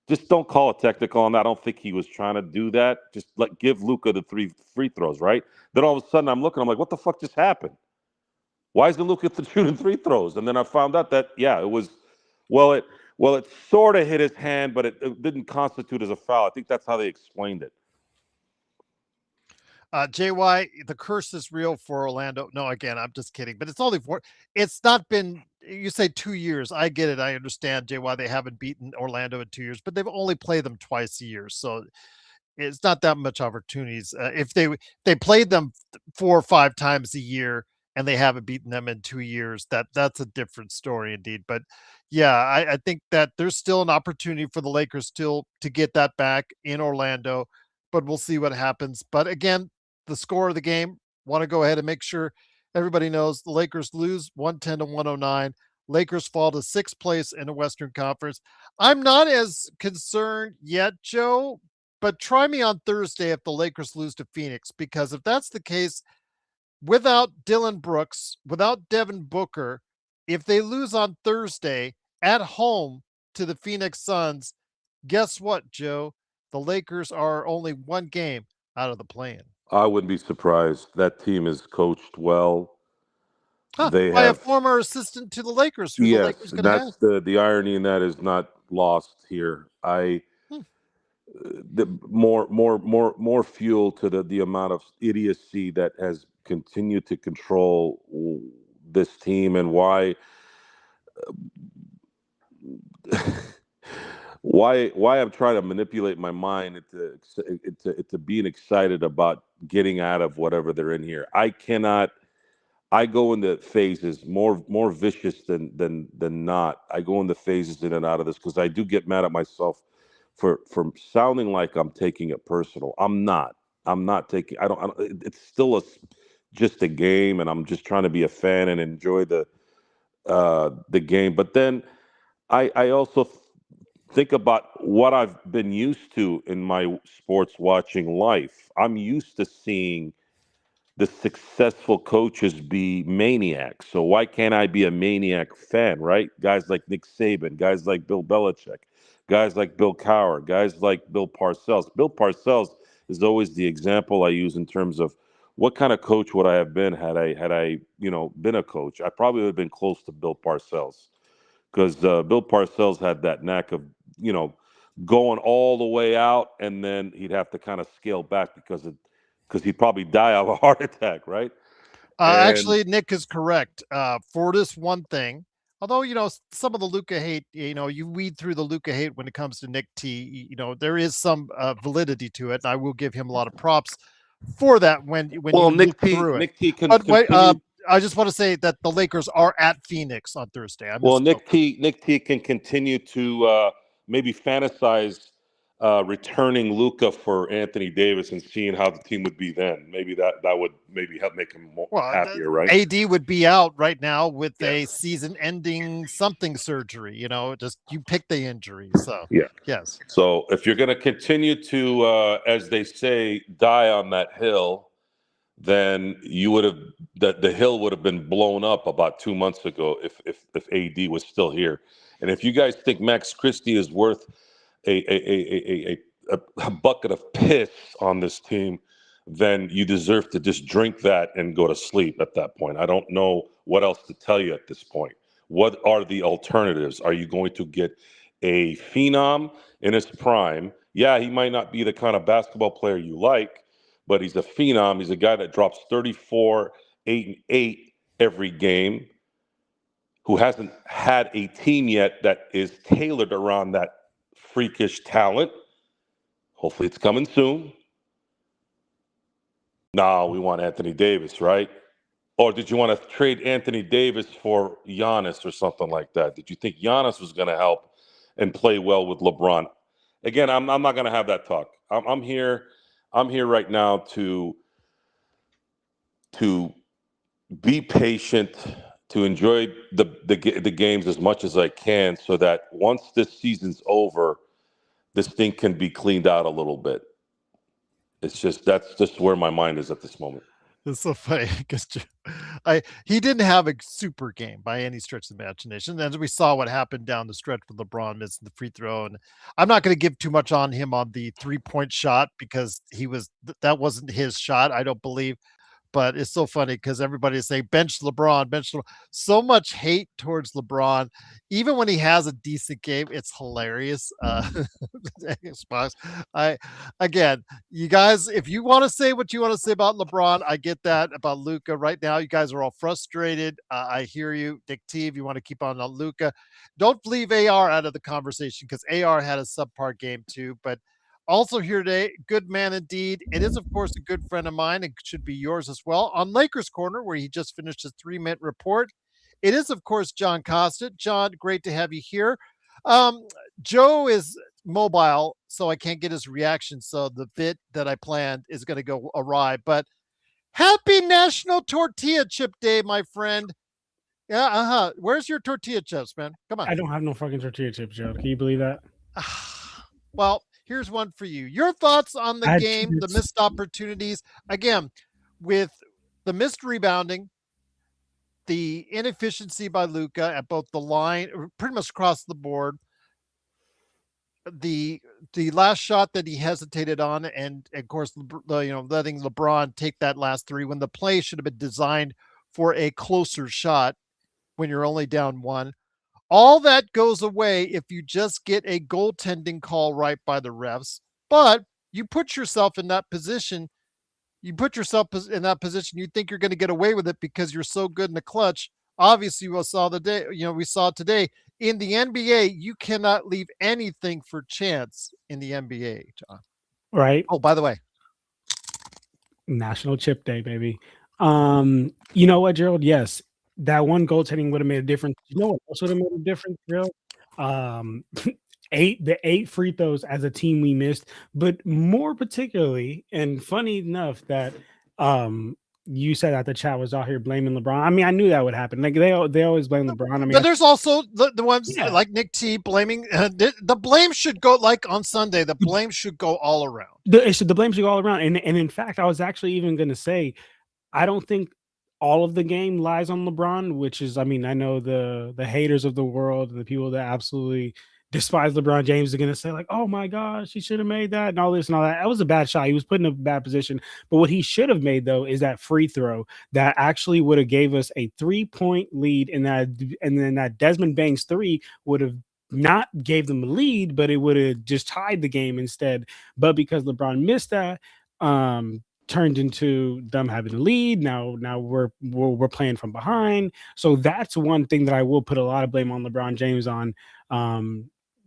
S2: Just don't call it technical on that. I don't think he was trying to do that. Just give Luka the 3 free throws, right? Then all of a sudden I'm looking, I'm like, what the fuck just happened? Why is Luka shooting 3 throws? And then I found out that it was well it sort of hit his hand, but it didn't constitute as a foul. I think that's how they explained it.
S1: JY, the curse is real for Orlando. No, again, I'm just kidding, but it's not been, you say 2 years. I get it. I understand, JY, they haven't beaten Orlando in 2 years, but they've only played them twice a year. So it's not that much opportunities. If they played them 4 or 5 times a year and they haven't beaten them in 2 years, that's a different story indeed. But yeah, I think that there's still an opportunity for the Lakers still to get that back in Orlando, but we'll see what happens. But again, the score of the game, want to go ahead and make sure everybody knows the Lakers lose 110 to 109. Lakers fall to sixth place in the Western Conference. I'm not as concerned yet, Joe, but try me on Thursday if the Lakers lose to Phoenix, because if that's the case, without Dylan Brooks, without Devin Booker, if they lose on Thursday at home to the Phoenix Suns, guess what, Joe? The Lakers are only one game out of the play-in.
S2: I wouldn't be surprised. That team is coached well.
S1: Huh,
S2: They
S1: by a
S2: have
S1: former assistant to the Lakers, who the
S2: yes,
S1: Lakers
S2: and
S1: going to have.
S2: that's the irony in that is not lost here.
S1: Hmm.
S2: The more fuel to the amount of idiocy that has continued to control this team, and why I'm trying to manipulate my mind into being excited about getting out of whatever they're in here. I cannot. I go into phases more vicious than not. I go into phases in and out of this because I do get mad at myself for sounding like I'm taking it personal. I'm not. I'm not taking. I don't. It's still just a game, and I'm just trying to be a fan and enjoy the game. But then I also think about what I've been used to in my sports watching life. I'm used to seeing the successful coaches be maniacs. So why can't I be a maniac fan, right? Guys like Nick Saban, guys like Bill Belichick, guys like Bill Cowher, guys like Bill Parcells. Bill Parcells is always the example I use in terms of what kind of coach would I have been had I been a coach. I probably would have been close to Bill Parcells because Bill Parcells had that knack of you know going all the way out, and then he'd have to kind of scale back because he'd probably die of a heart attack, right? And
S1: Actually, Nick is correct. For this one thing, although some of the Luca hate, you weed through the Luca hate when it comes to Nick T. There is some validity to it, and I will give him a lot of props for that when
S2: well,
S1: you loop through it.
S2: Nick T can
S1: But wait,
S2: continue.
S1: I just want to say that the Lakers are at Phoenix on Thursday. I
S2: Well,
S1: misspoke.
S2: Nick T can continue to maybe fantasize returning Luca for Anthony Davis and seeing how the team would be then. Maybe that would maybe help make him more
S1: Well,
S2: happier, right?
S1: AD would be out right now with
S2: Yes.
S1: a season-ending something surgery. Just you pick the injury. So
S2: Yeah.
S1: yes.
S2: So if you're going to continue to, as they say, die on that hill, then you would have the hill would have been blown up about 2 months ago if AD was still here. And if you guys think Max Christie is worth a bucket of piss on this team, then you deserve to just drink that and go to sleep at that point. I don't know what else to tell you at this point. What are the alternatives? Are you going to get a phenom in his prime? Yeah, he might not be the kind of basketball player you like, but he's a phenom. He's a guy that drops 34, 8, and 8 every game, who hasn't had a team yet that is tailored around that freakish talent. Hopefully it's coming soon. No, we want Anthony Davis, right? Or did you want to trade Anthony Davis for Giannis or something like that? Did you think Giannis was going to help and play well with LeBron? Again, I'm not going to have that talk. I'm here. I'm here right now to be patient, to enjoy the games as much as I can, so that once this season's over, this thing can be cleaned out a little bit. It's just that's just where my mind is at this moment.
S1: It's so funny because he didn't have a super game by any stretch of the imagination. And we saw what happened down the stretch with LeBron missing the free throw. And I'm not going to give too much on him on the 3-point shot because that wasn't his shot, I don't believe. But it's so funny because everybody's saying bench LeBron, bench LeBron. So much hate towards LeBron, even when he has a decent game. It's hilarious. Xbox. I again, you guys, if you want to say what you want to say about LeBron, I get that. About Luca, right now, you guys are all frustrated. I hear you, Dick T. If you want to keep on Luca, don't leave AR out of the conversation because AR had a subpar game too, but also here today, good man indeed. It is, of course, a good friend of mine. It should be yours as well. On Lakers Corner, where he just finished his 3-minute report, it is, of course, John Costa. John, great to have you here. Um, Joe is mobile, so I can't get his reaction. So the bit that I planned is going to go awry. But happy National Tortilla Chip Day, my friend. Yeah, Where's your tortilla chips, man? Come on.
S3: I don't have no fucking tortilla chips, Joe. Can you believe that?
S1: Well, here's one for you. Your thoughts on the
S3: I had
S1: game, the
S3: chips.
S1: missed opportunities. Again, with the missed rebounding, the inefficiency by Luca at both the line, pretty much across the board. The last shot that he hesitated on, and of course, letting LeBron take that last three when the play should have been designed for a closer shot when you're only down one. All that goes away if you just get a goaltending call right by the refs. But you put yourself in that position. You put yourself in that position. You think you're going to get away with it because you're so good in the clutch. Obviously, we saw today in the NBA. You cannot leave anything for chance in the NBA, John.
S3: Right.
S1: Oh, by the way,
S3: National Chip Day, baby. You know what, Gerald? Yes, that one goaltending would have made a difference. You know what else would have made a difference, Gerald? Um, the 8 free throws as a team we missed, but more particularly, and funny enough that you said that the chat was out here blaming LeBron. I mean, I knew that would happen. Like they always blame LeBron. I mean,
S1: but there's also the ones
S3: yeah.
S1: like Nick T blaming. The blame should go like on Sunday. The blame should go all around.
S3: The blame should go all around. And in fact, I was actually even going to say, I don't think all of the game lies on LeBron, which is, I mean, I know the haters of the world and the people that absolutely despise LeBron James are going to say like, oh my gosh, he should have made that and all this and all that. That was a bad shot. He was put in a bad position. But what he should have made though is that free throw that actually would have gave us a 3-point lead and then that Desmond Bane's 3 would have not gave them a lead, but it would have just tied the game instead. But because LeBron missed that, turned into them having the lead. Now we're playing from behind. So that's one thing that I will put a lot of blame on LeBron James on.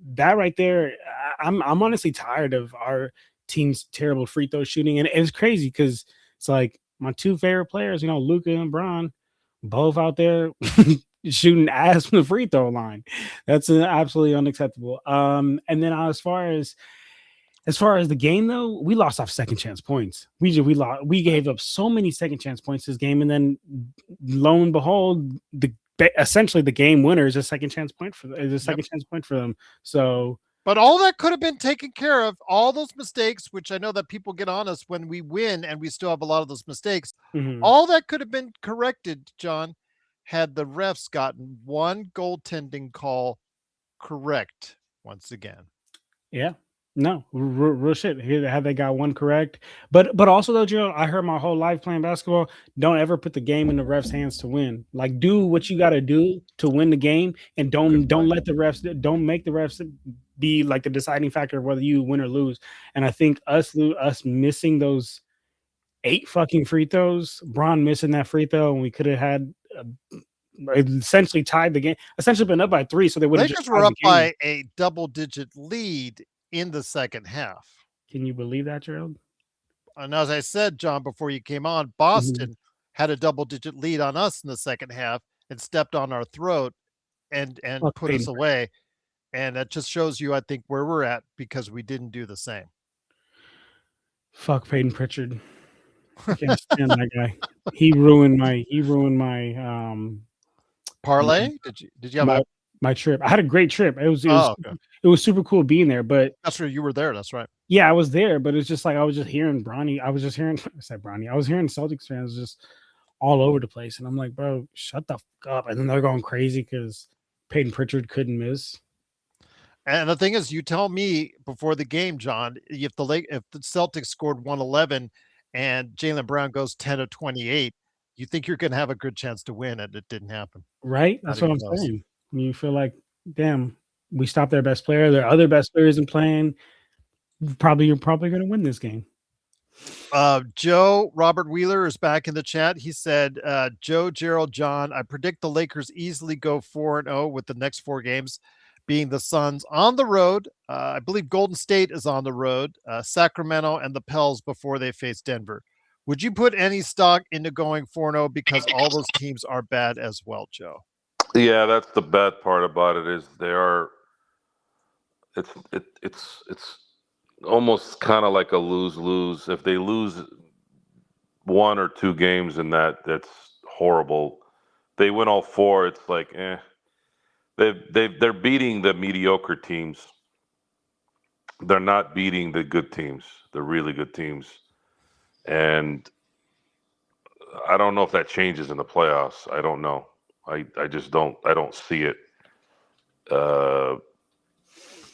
S3: That right there, I'm honestly tired of our team's terrible free throw shooting, and it's crazy because it's like my 2 favorite players, Luka and Bron, both out there shooting ass from the free throw line. That's absolutely unacceptable. And then as far as the game, though, we lost off second chance points. We gave up so many second chance points this game, and then lo and behold, essentially the game winner is a second chance point for them. So,
S1: but all that could have been taken care of. All those mistakes, which I know that people get on us when we win, and we still have a lot of those mistakes. All that could have been corrected, John, had the refs gotten one goaltending call correct once again.
S3: Yeah. No, real shit. Had they got one correct, but also though, Joe, I heard my whole life playing basketball. Don't ever put the game in the refs' hands to win. Like, do what you got to do to win the game, and don't let the refs. Don't make the refs be like the deciding factor of whether you win or lose. And I think us missing those 8 fucking free throws, Bron missing that free throw, and we could have had. Essentially tied the game. Essentially been up by 3, so they would have.
S1: Lakers were up by a double-digit lead in the second half.
S3: Can you believe that, Gerald?
S1: And as I said, John, before you came on, Boston had a double-digit lead on us in the second half and stepped on our throat and put us away. And that just shows you, I think, where we're at because we didn't do the same.
S3: Fuck Peyton Pritchard. I can't stand that guy. He ruined my
S1: parlay. Did you have
S3: my trip. I had a great trip.
S1: Oh, okay.
S3: It was super cool being there. But
S1: That's right. You were there. That's right.
S3: yeah, I was there, but it's just like I was just hearing Bronny. I was just hearing I said Bronny. I was hearing Celtics fans just all over the place, and I'm like, bro, shut the fuck up. And then they're going crazy because Peyton Pritchard couldn't miss.
S1: And the thing is, you tell me before the game, John, if the Celtics scored 111 and Jaylen Brown goes 10 of 28, you think you're going to have a good chance to win, and it didn't happen.
S3: Right?
S1: Not
S3: That's what
S1: even
S3: I'm
S1: close.
S3: saying. You feel like, damn, we stopped their best player. Their other best player isn't playing. You're probably going to win this game.
S1: Joe Robert Wheeler is back in the chat. He said, Joe, Gerald, John, I predict the Lakers easily go 4-0 with the next 4 games being the Suns on the road. I believe Golden State is on the road, Sacramento, and the Pels before they face Denver. Would you put any stock into going 4-0 because all those teams are bad as well, Joe?
S2: Yeah, that's the bad part about it is they are. It's almost kind of like a lose-lose. If they lose 1 or 2 games in that's horrible. They win all 4. It's like, they're beating the mediocre teams. They're not beating the good teams, the really good teams. And I don't know if that changes in the playoffs. I don't know. I just don't. I don't see it. The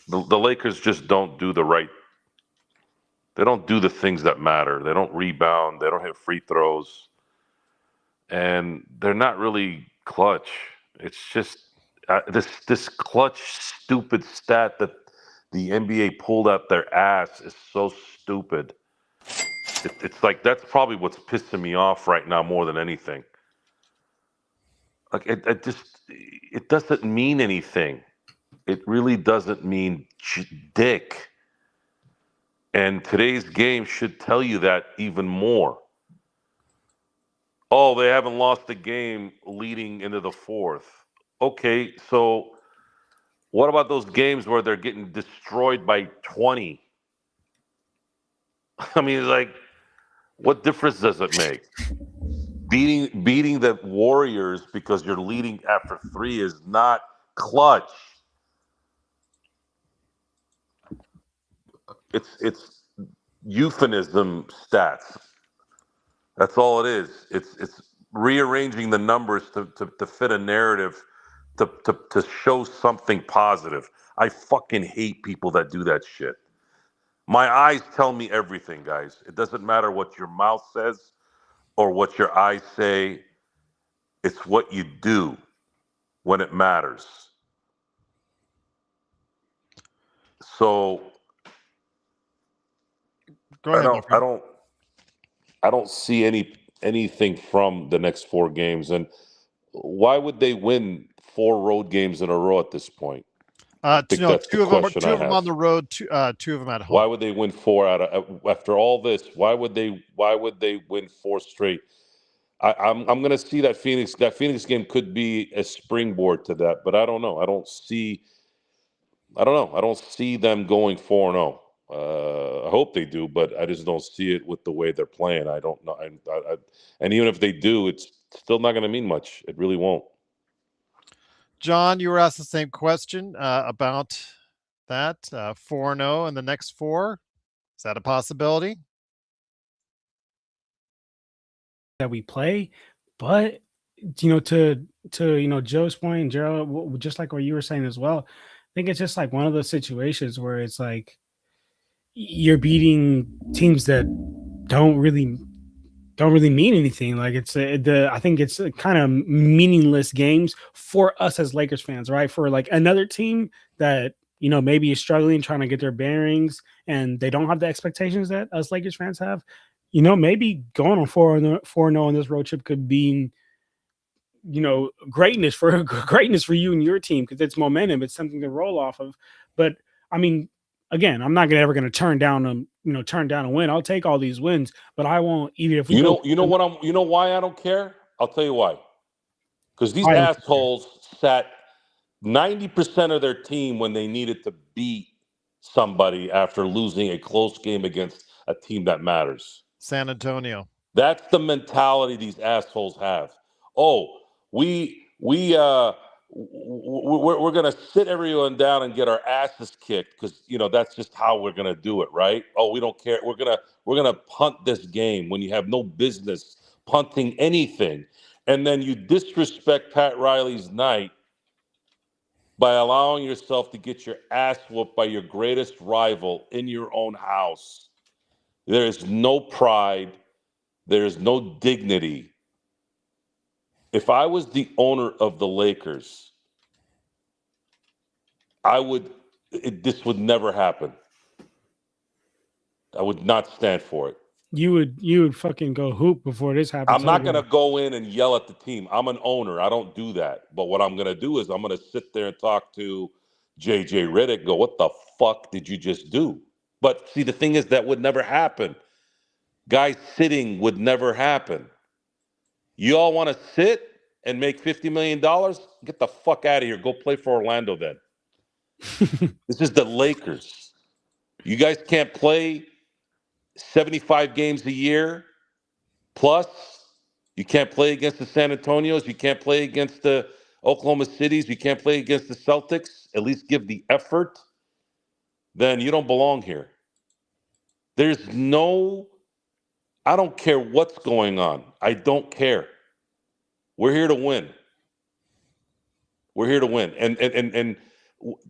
S2: Lakers just don't do the right. They don't do the things that matter. They don't rebound. They don't hit free throws, and they're not really clutch. It's just this clutch stupid stat that the NBA pulled out their ass is so stupid. It's like that's probably what's pissing me off right now more than anything. Like it doesn't mean anything. It really doesn't mean dick. And today's game should tell you that even more. Oh, they haven't lost the game leading into the 4th. Okay, so what about those games where they're getting destroyed by 20? I mean, like, what difference does it make? Beating the Warriors because you're leading after 3 is not clutch. It's euphemism stats. That's all it is. It's rearranging the numbers to fit a narrative to show something positive. I fucking hate people that do that shit. My eyes tell me everything, guys. It doesn't matter what your mouth says or what your eyes say. It's what you do when it matters. So
S1: Go ahead, my friend.
S2: I don't see anything from the next 4 games. And why would they win 4 road games in a row at this point? I think that's the question I have.
S1: On the road, two of them at home.
S2: Why would they win 4 out of after all this? Why would they win 4 straight? I'm going to see that Phoenix game could be a springboard to that, but I don't know. I don't know. I don't see them going 4-0. I hope they do, but I just don't see it with the way they're playing. I don't know. And even if they do, it's still not going to mean much. It really won't.
S1: John, you were asked the same question about that 4-0 in the next 4. Is that a possibility?
S3: That we play, but to Joe's point, Gerald, just like what you were saying as well, I think it's just like one of those situations where it's like you're beating teams that don't really mean anything. Like I think it's kind of meaningless games for us as Lakers fans, right? For like another team that maybe is struggling, trying to get their bearings, and they don't have the expectations that us Lakers fans have. Maybe going on 4-0 on this road trip could be, greatness for you and your team because it's momentum. It's something to roll off of. But I mean, again, I'm not ever going to turn down a win. I'll take all these wins, but I won't. Even if we
S2: you know why I don't care? I'll tell you why. Because these assholes sat 90% of their team when they needed to beat somebody after losing a close game against a team that matters.
S1: San Antonio.
S2: That's the mentality these assholes have. Oh, we we're going to sit everyone down and get our asses kicked because that's just how we're going to do it, right? Oh, we don't care. We're going to punt this game when you have no business punting anything, and then you disrespect Pat Riley's night by allowing yourself to get your ass whooped by your greatest rival in your own house. There is no pride. There is no dignity. If I was the owner of the Lakers, this would never happen. I would not stand for it.
S3: You would fucking go hoop before this happens.
S2: I'm not going to go in and yell at the team. I'm an owner. I don't do that. But what I'm going to do is I'm going to sit there and talk to JJ Redick, go, what the fuck did you just do? But see, the thing is that would never happen. Guys sitting would never happen. You all want to sit and make $50 million? Get the fuck out of here. Go play for Orlando then. This is the Lakers. You guys can't play 75 games a year plus. You can't play against the San Antonios. You can't play against the Oklahoma Cities. You can't play against the Celtics. At least give the effort. Then you don't belong here. I don't care what's going on. I don't care. We're here to win. We're here to win. And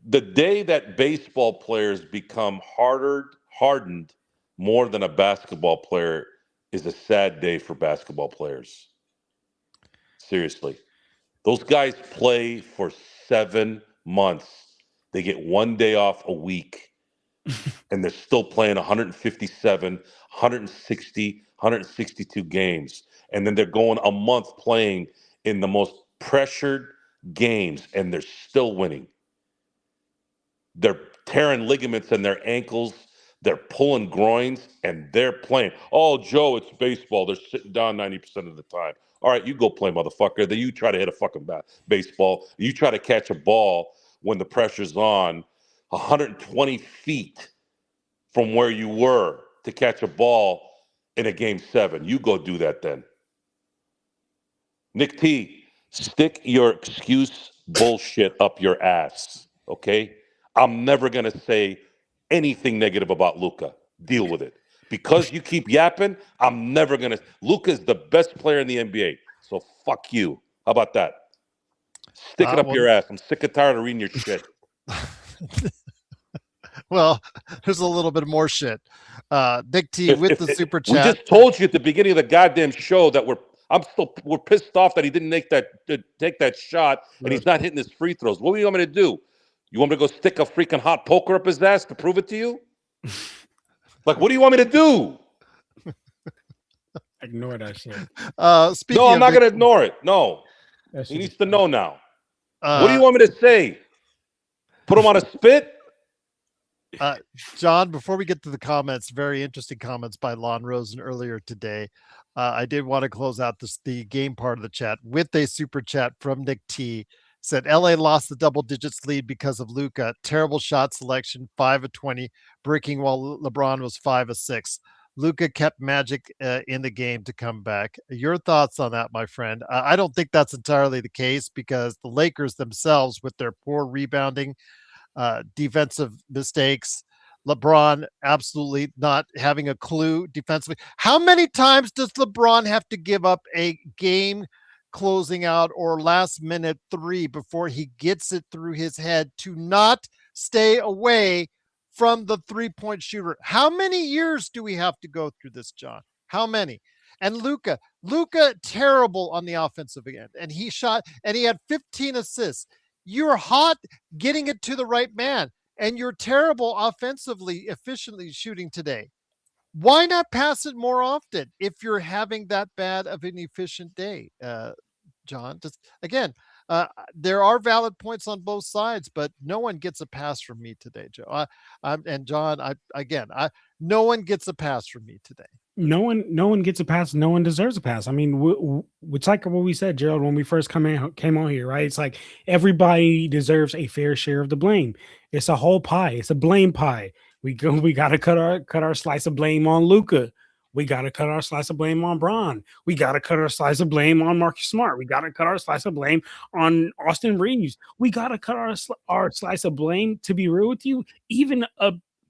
S2: the day that baseball players become hardened more than a basketball player is a sad day for basketball players. Seriously. Those guys play for 7 months. They get 1 day off a week. And they're still playing 157, 160, 162 games. And then they're going a month playing in the most pressured games, and they're still winning. They're tearing ligaments in their ankles. They're pulling groins, and they're playing. Oh, Joe, it's baseball. They're sitting down 90% of the time. All right, you go play, motherfucker. Then you try to hit a fucking baseball. You try to catch a ball when the pressure's on 120 feet from where you were to catch a ball in a game 7. You go do that then. Nick T, stick your excuse bullshit up your ass, okay? I'm never going to say anything negative about Luka. Deal with it. Because you keep yapping, I'm never going to. Luka is the best player in the NBA. So fuck you. How about that? Stick it up your ass. I'm sick and tired of reading your shit.
S1: Well, there's a little bit more shit. Nick T with the super chat.
S2: We just told you at the beginning of the goddamn show that we're pissed off that he didn't take that shot and he's not hitting his free throws. What do you want me to do? You want me to go stick a freaking hot poker up his ass to prove it to you? Like, what do you want me to do?
S3: Ignore that shit.
S2: No, I'm not going to ignore it. No. He needs to know now. What do you want me to say? Put him on a spit?
S1: John, before we get to the comments, very interesting comments by Lon Rosen earlier today. I did want to close out the game part of the chat with a super chat from Nick T. Said LA lost the double digits lead because of Luka. Terrible shot selection, 5 of 20, breaking while LeBron was 5 of 6. Luka kept Magic in the game to come back. Your thoughts on that, my friend? I don't think that's entirely the case because the Lakers themselves, with their poor rebounding, defensive mistakes, LeBron absolutely not having a clue defensively. How many times does LeBron have to give up a game closing out or last minute 3 before he gets it through his head to not stay away from the 3-point shooter? How many years do we have to go through this, John? How many? And Luka terrible on the offensive end. And he had 15 assists. You're hot getting it to the right man, and you're terrible offensively, efficiently shooting today. Why not pass it more often if you're having that bad of an efficient day, John? Just again, there are valid points on both sides, but no one gets a pass from me today, Joe. And John, no one gets a pass from me today.
S3: No one gets a pass. No one deserves a pass. I mean, it's like what we said, Gerald, when we first came on here, right? It's like everybody deserves a fair share of the blame. It's a whole pie. It's a blame pie. We got to cut our slice of blame on Luka. We got to cut our slice of blame on Braun. We got to cut our slice of blame on Marcus Smart. We got to cut our slice of blame on Austin Reeves. We got to cut our slice of blame, to be real with you, even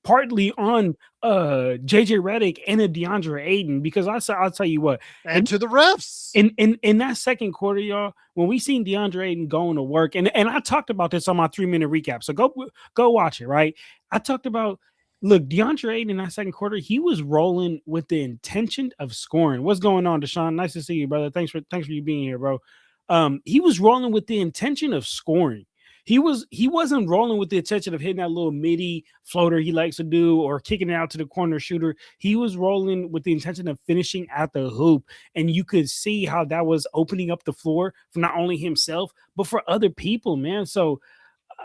S3: partly on JJ Redick and a DeAndre Ayton, because I'll tell you what,
S1: and to the refs.
S3: In that second quarter, y'all, when we seen DeAndre Ayton going to work, and I talked about this on my 3-minute recap, so go watch it, right? I talked about, look, DeAndre Ayton in that second quarter, he was rolling with the intention of scoring. What's going on, Deshaun? Nice to see you, brother. Thanks for you being here, bro. He was rolling with the intention of scoring. He wasn't rolling with the intention of hitting that little midi floater he likes to do or kicking it out to the corner shooter. He was rolling with the intention of finishing at the hoop, and you could see how that was opening up the floor for not only himself but for other people, man. So,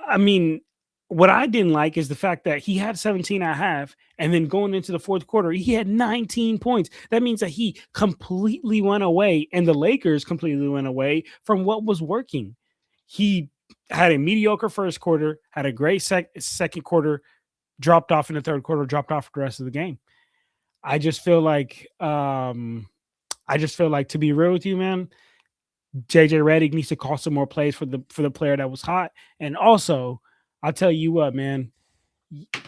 S3: I mean, what I didn't like is the fact that he had 17 and a half, and then going into the fourth quarter, he had 19 points. That means that he completely went away, and the Lakers completely went away from what was working. He had a mediocre first quarter, had a great second quarter, dropped off in the third quarter, dropped off for the rest of the game. I just feel like, to be real with you, man, JJ Redick needs to call some more plays for the player that was hot. And also, I'll tell you what, man,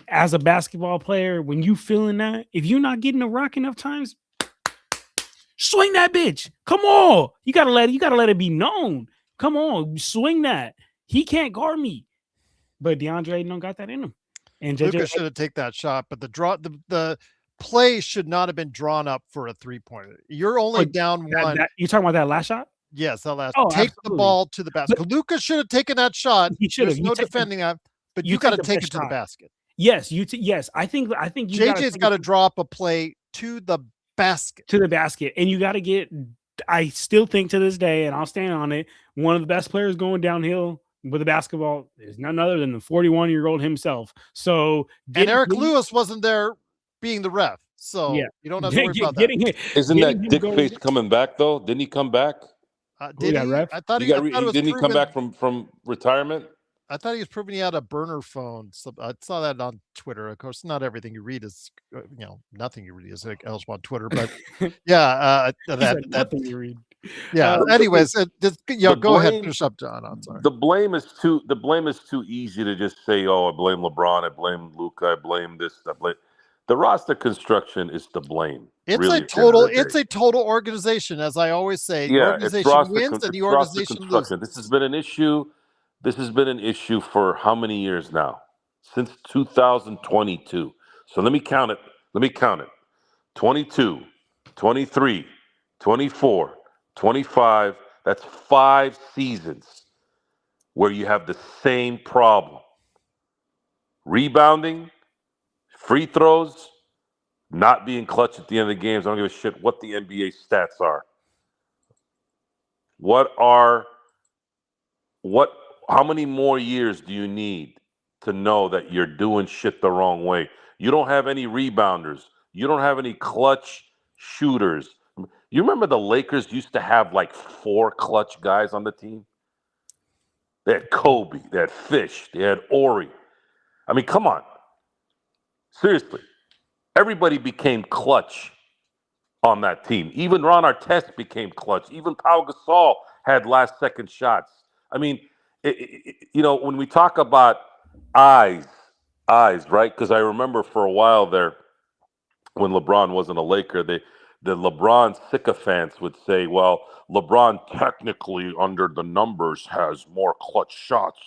S3: as a basketball player, when you feeling that, if you're not getting a rock enough times, swing that bitch. Come on. You gotta let it be known. Come on, swing that. He can't guard me. But DeAndre Ayton don't got that in him. And
S1: Lucas should have taken that shot, but the play should not have been drawn up for a 3-pointer. You're only down one.
S3: You're talking about that last shot?
S1: Yes, that last.
S3: absolutely.
S1: Take the ball to the basket. Lucas should have taken that shot.
S3: He should have.
S1: There's no defending that, but you got to take it to the basket.
S3: Yes, yes. I think you
S1: JJ's got to drop a play to the basket.
S3: And you got to get. I still think to this day, and I'll stand on it, one of the best players going downhill with the basketball is none other than the 41-year-old himself. So,
S1: and Eric Lewis wasn't there being the ref, so you don't have to worry about that.
S2: Isn't that Dick Face coming back though? Didn't he come back?
S1: Did he?
S3: Ref?
S1: I thought
S2: didn't he come back from retirement?
S1: I thought he was proving he had a burner phone. So I saw that on Twitter. Of course, not everything you read is, nothing you read is eligible on Twitter. But yeah,
S3: nothing you read.
S1: Yeah. Anyways, go ahead, finish up, John. I'm sorry.
S2: The blame is too easy to just say, "Oh, I blame LeBron, I blame Luka, I blame this, I blame." The roster construction is to blame.
S1: It's
S2: really,
S1: a total organization, as I always say.
S2: Yeah,
S1: the organization wins and the organization loses.
S2: This has been an issue. This has been an issue for how many years now? Since 2022. So let me count it. 22, 23, 24, 25. That's 5 seasons where you have the same problem. Rebounding, free throws, not being clutch at the end of the games. I don't give a shit what the NBA stats are. How many more years do you need to know that you're doing shit the wrong way? You don't have any rebounders. You don't have any clutch shooters. You remember the Lakers used to have like 4 clutch guys on the team? They had Kobe, they had Fish, they had Ori. I mean, come on. Seriously. Everybody became clutch on that team. Even Ron Artest became clutch. Even Pau Gasol had last-second shots. I mean, when we talk about eyes, right? Because I remember for a while there, when LeBron wasn't a Laker, the LeBron sycophants would say, well, LeBron technically under the numbers has more clutch shots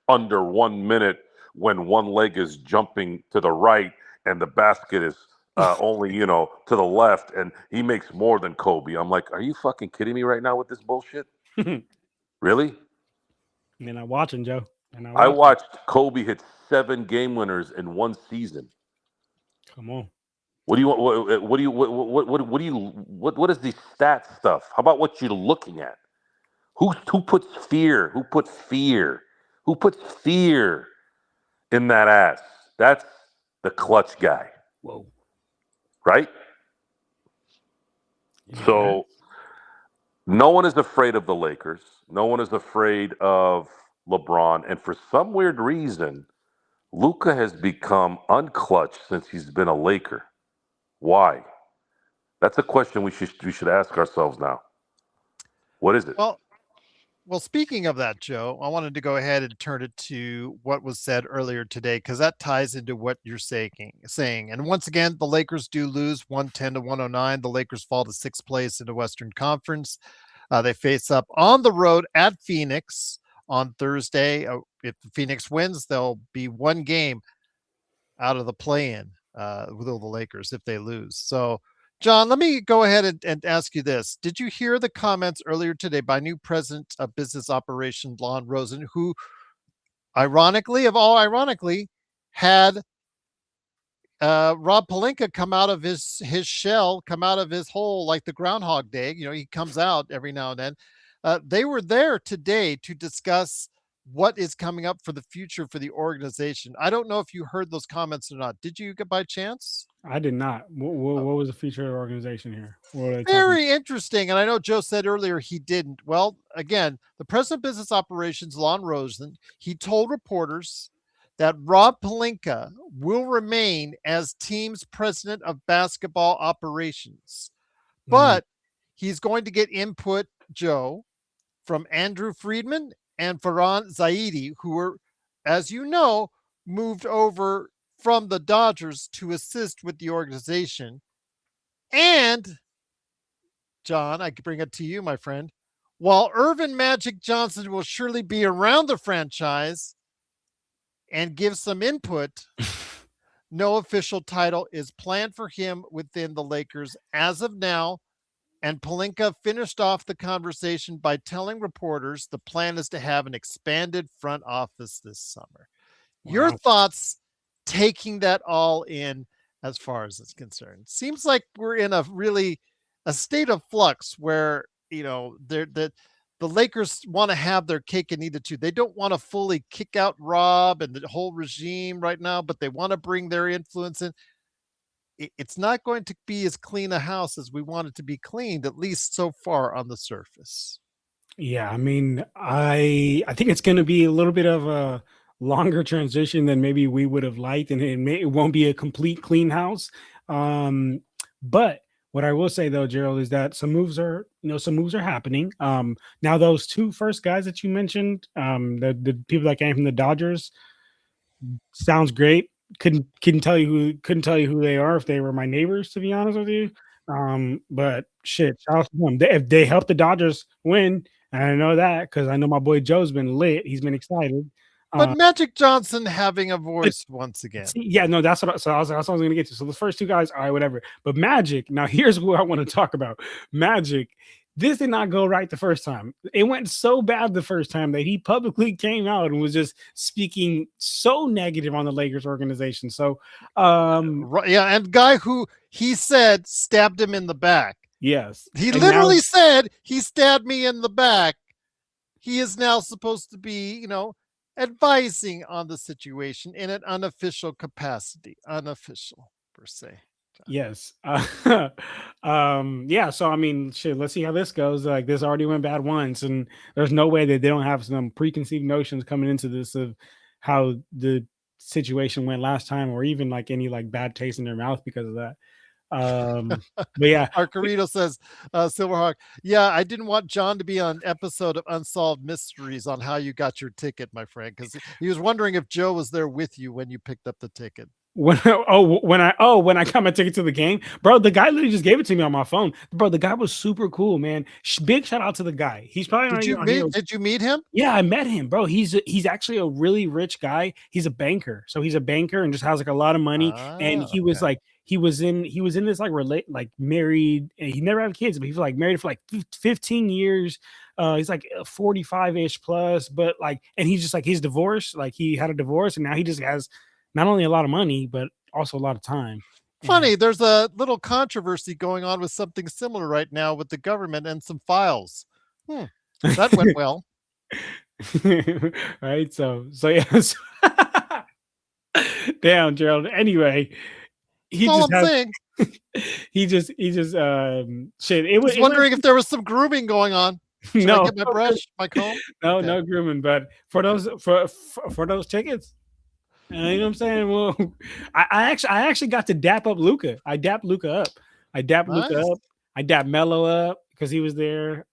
S2: under 1 minute when one leg is jumping to the right and the basket is only, to the left, and he makes more than Kobe. I'm like, are you fucking kidding me right now with this bullshit? Really?
S3: And I'm watching, Joe.
S2: I watched Kobe hit 7 game winners in 1 season.
S3: Come on.
S2: What do you want? What is the stat stuff? How about what you're looking at? Who puts fear? Who puts fear? Who puts fear in that ass? That's the clutch guy.
S3: Whoa.
S2: Right?
S3: Yeah.
S2: So no one is afraid of the Lakers. No one is afraid of LeBron. And for some weird reason, Luka has become unclutch since he's been a Laker. Why? That's a question we should ask ourselves now. What is it?
S1: Well, speaking of that, Joe, I wanted to go ahead and turn it to what was said earlier today because that ties into what you're saying. And once again, the Lakers do lose 110 to 109. The Lakers fall to sixth place in the Western Conference. They face up on the road at Phoenix on Thursday. If Phoenix wins, they'll be one game out of the play-in with the Lakers if they lose. So, John, let me go ahead and ask you this. Did you hear the comments earlier today by new president of business operations, Lon Rosen, who ironically, had Rob Pelinka come out of his shell, come out of his hole like the Groundhog Day. He comes out every now and then. They were there today to discuss what is coming up for the future for the organization. I don't know if you heard those comments or not. Did you get by chance?
S3: I did not. What was the future of the organization here? What are they talking?
S1: Very interesting. And I know Joe said earlier he didn't. Well, again, the president of business operations, Lon Rosen, he told reporters that Rob Pelinka will remain as team's president of basketball operations. But he's going to get input, Joe, from Andrew Friedman and Farhan Zaidi, who were, as you know, moved over from the Dodgers to assist with the organization. And, John, I bring it to you, my friend. While Irvin Magic Johnson will surely be around the franchise and give some input, no official title is planned for him within the Lakers as of now. And Pelinka finished off the conversation by telling reporters the plan is to have an expanded front office this summer. Wow. Your thoughts taking that all in as far as it's concerned? Seems like we're in a state of flux where, the Lakers want to have their cake and eat it too. They don't want to fully kick out Rob and the whole regime right now, but they want to bring their influence in. It's not going to be as clean a house as we want it to be cleaned, at least so far on the surface.
S3: Yeah, I mean, I think it's going to be a little bit of a longer transition than maybe we would have liked, and it won't be a complete clean house. But what I will say though, Gerald, is that some moves are happening. Now those two first guys that you mentioned, the people that came from the Dodgers, sounds great. Couldn't tell you who they are if they were my neighbors, to be honest with you. But shit, shout out to them. If they help the Dodgers win, and I know that because I know my boy Joe's been lit. He's been excited.
S1: But Magic Johnson having a voice once again.
S3: Yeah, no, that's what I was going to get to. So the first two guys, all right, whatever. But Magic, now here's what I want to talk about. Magic, this did not go right the first time. It went so bad the first time that he publicly came out and was just speaking so negative on the Lakers organization. So,
S1: yeah, and guy who he said stabbed him in the back.
S3: Yes.
S1: He literally said he stabbed me in the back. He is now supposed to be, advising on the situation in an unofficial capacity. Unofficial, per se.
S3: Yes. Yeah. So I mean, shit. Let's see how this goes. Like this already went bad once, and there's no way that they don't have some preconceived notions coming into this of how the situation went last time, or even like any like bad taste in their mouth because of that. But yeah,
S1: Arcarito says, Silverhawk, yeah, I didn't want John to be on an episode of Unsolved Mysteries on how you got your ticket, my friend, because he was wondering if Joe was there with you when you picked up the ticket.
S3: When I got my ticket to the game, bro, the guy literally just gave it to me on my phone. Bro, the guy was super cool, man. Big shout out to the guy. He's probably
S1: did you meet him?
S3: Yeah, I met him, bro. He's actually a really rich guy. He's a banker, so he's a banker and just has like a lot of money. And he was like, he was in this like married. He never had kids, but he was like married for like 15 years. He's like 45-ish plus, but like, and he's just like his divorce, like he had a divorce, and now he just has not only a lot of money, but also a lot of time.
S1: Funny, there's a little controversy going on with something similar right now with the government and some files. That went well.
S3: Right? So yes. Damn, Gerald. Anyway, he just shit. It was
S1: wondering if there was some grooming going on. Should I get my brush, my comb?
S3: No, okay. No grooming, but for those tickets. You know what I'm saying? Well, I actually got to dap up Luka. I dapped Luka up. I dapped Luca
S1: Nice.
S3: up. I dapped Mello up because he was there.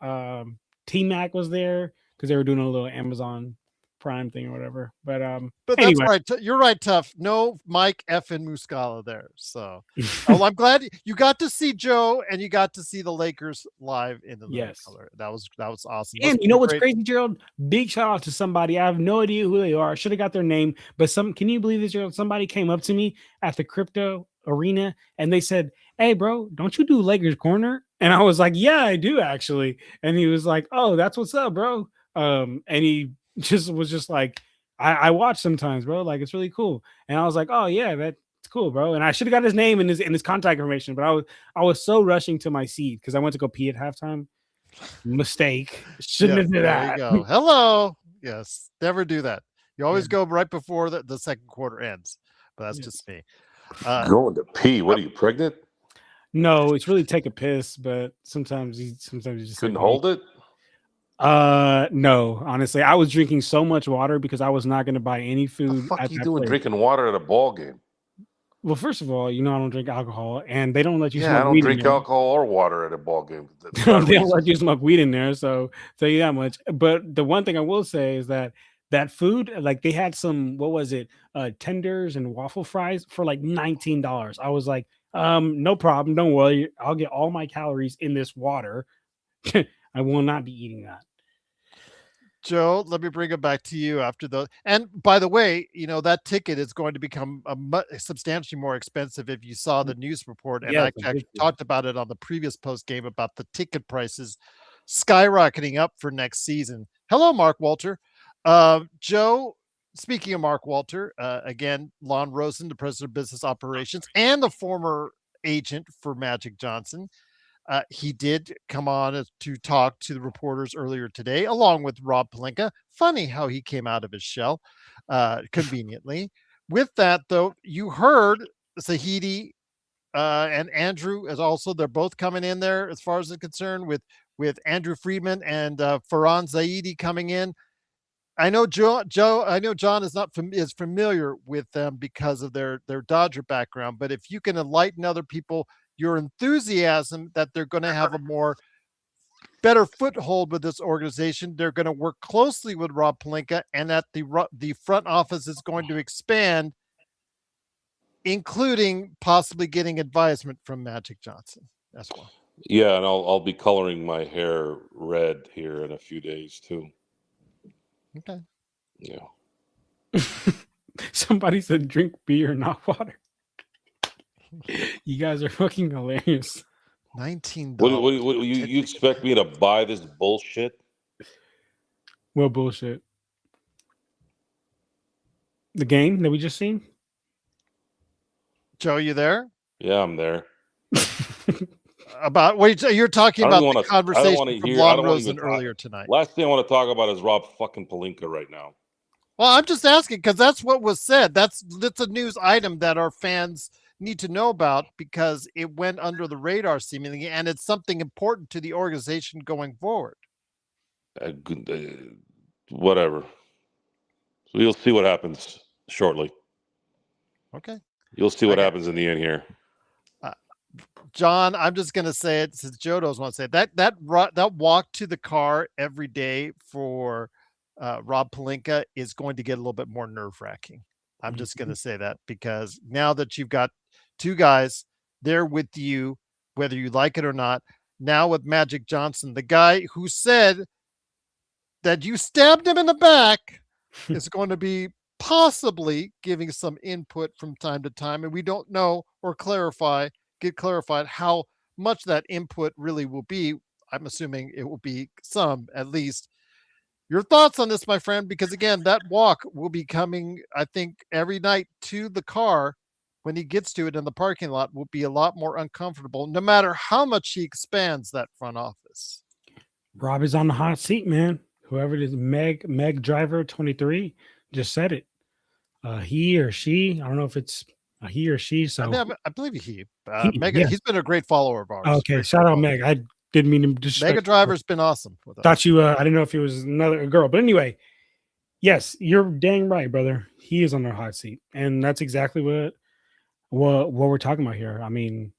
S3: T Mac was there because they were doing a little Amazon Prime thing or whatever. But
S1: But that's
S3: anyway,
S1: right. You're right, Tough. No Mike F and Muscala there. So, oh, I'm glad you got to see Joe and you got to see the Lakers live in the living
S3: yes.
S1: color. That was awesome.
S3: And
S1: Must
S3: you
S1: be
S3: know
S1: a
S3: what's
S1: great.
S3: crazy, Gerald? Big shout out to somebody. I have no idea who they are. I should have got their name, but can you believe this, Gerald? Somebody came up to me at the crypto arena and they said, "Hey, bro, don't you do Lakers Corner?" And I was like, "Yeah, I do actually." And he was like, "Oh, that's what's up, bro." And he just was just like, I watch sometimes, bro. Like it's really cool. And I was like, "Oh yeah, that's cool, bro." And I should have got his name and his contact information, but I was so rushing to my seat because I went to go pee at halftime. Mistake. Shouldn't
S1: Yeah,
S3: have did
S1: there you
S3: that.
S1: go. Hello. Yes, never do that. You
S3: Yeah.
S1: always go right before the second quarter ends. But that's
S3: Yeah.
S1: just me. Uh,
S2: Going to pee. What are you, pregnant?
S3: No, it's really take a piss, but sometimes you just
S2: Couldn't
S3: like
S2: hold it?
S3: no, honestly. I was drinking so much water because I was not gonna buy any
S2: What the
S3: food
S2: fuck
S3: at
S2: you
S3: that
S2: doing
S3: place.
S2: drinking water at a ball game?
S3: Well, first of all, I don't drink alcohol and they don't let you
S2: Yeah,
S3: smoke
S2: I don't
S3: weed in
S2: drink
S3: there.
S2: alcohol or water at a ball game for that
S3: They don't let
S2: reason.
S3: you smoke weed in there, so tell you that much. But the one thing I will say is that food, like they had some, what was it, tenders and waffle fries for like $19. I was like, no problem, don't worry, I'll get all my calories in this water. I will not be eating that.
S1: Joe, let me bring it back to you after the. And by the way, that ticket is going to become substantially more expensive if you saw the news report. And
S3: Yes,
S1: I
S3: I
S1: actually
S3: did see that.
S1: talked about it on the previous post game about the ticket prices skyrocketing up for next season. Hello, Mark Walter. Joe, speaking of Mark Walter, again, Lon Rosen, the president of business operations and the former agent for Magic Johnson. He did come on to talk to the reporters earlier today, along with Rob Pelinka. Funny how he came out of his shell conveniently. With that, though, you heard Zahidi and Andrew as also. They're both coming in there as far as it's concerned with Andrew Friedman and Farhan Zaidi coming in. I know Joe. I know John is not is familiar with them because of their Dodger background. But if you can enlighten other people, your enthusiasm that they're going to have a more better foothold with this organization, they're going to work closely with Rob Pelinka, and that the front office is going to expand, including possibly getting advisement from Magic Johnson as well.
S2: Yeah, and I'll be coloring my hair red here in a few days too.
S1: Okay.
S2: Yeah.
S3: Somebody said drink beer, not water. You guys are fucking hilarious.
S1: $19.
S2: You expect me to buy this bullshit?
S3: Well, bullshit. The game that we just seen.
S1: Joe, you there?
S2: Yeah, I'm there.
S1: About what you're talking about the
S2: I don't
S1: conversation
S2: want to
S1: from
S2: hear. I
S1: Lon
S2: don't want to even
S1: Rosen
S2: talk.
S1: earlier tonight.
S2: Last thing I want to talk about is Rob fucking Pelinka right now.
S1: Well, I'm just asking because that's what was said. That's a news item that our fans need to know about because it went under the radar seemingly, and it's something important to the organization going forward.
S2: Whatever. So you'll see what happens shortly.
S1: Okay.
S2: You'll see what
S1: Okay.
S2: happens in the end here.
S1: John, I'm just gonna say it since Joe doesn't want to say it. That walk to the car every day for Rob Pelinka is going to get a little bit more nerve wracking. I'm just gonna say that because now that you've got two guys there with you, whether you like it or not, now with Magic Johnson, the guy who said that you stabbed him in the back is going to be possibly giving some input from time to time, and we don't know or get clarified how much that input really will be. I'm assuming it will be some at least. Your thoughts on this, my friend? Because again, that walk will be coming, I think, every night to the car when he gets to it in the parking lot will be a lot more uncomfortable, no matter how much he expands that front office.
S3: Rob is on the hot seat, man. Whoever it is, Meg Driver 23 just said it. He or she, I don't know if it's a he or she. So
S1: I believe he,
S3: yeah.
S1: he's been a great follower of ours.
S3: Okay,
S1: Great
S3: shout out
S1: follower.
S3: Meg. I didn't mean to disrespect.
S1: Mega Driver's been awesome with us.
S3: Thought you. I didn't know if it was a girl, but anyway, yes, you're dang right, brother. He is on the hot seat, and that's exactly what we're talking about here. I mean,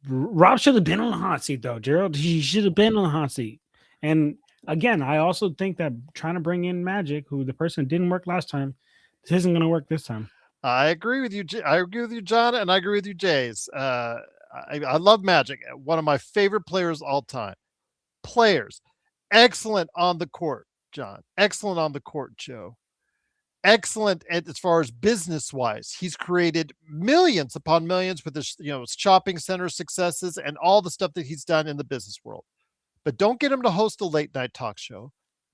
S3: Rob should have been on the hot seat though, Gerald. He should have been on the hot seat. And again, I also think that trying to bring in Magic, who the person didn't work last time, this isn't going to work this time.
S1: I agree with you. I agree with you, John, and I agree with you, Jays. I love Magic. One of my favorite players all time. Players, excellent on the court, John. Excellent on the court, Joe. Excellent as far as business wise. He's created millions upon millions with his, his shopping center successes and all the stuff that he's done in the business world. But don't get him to host a late night talk show.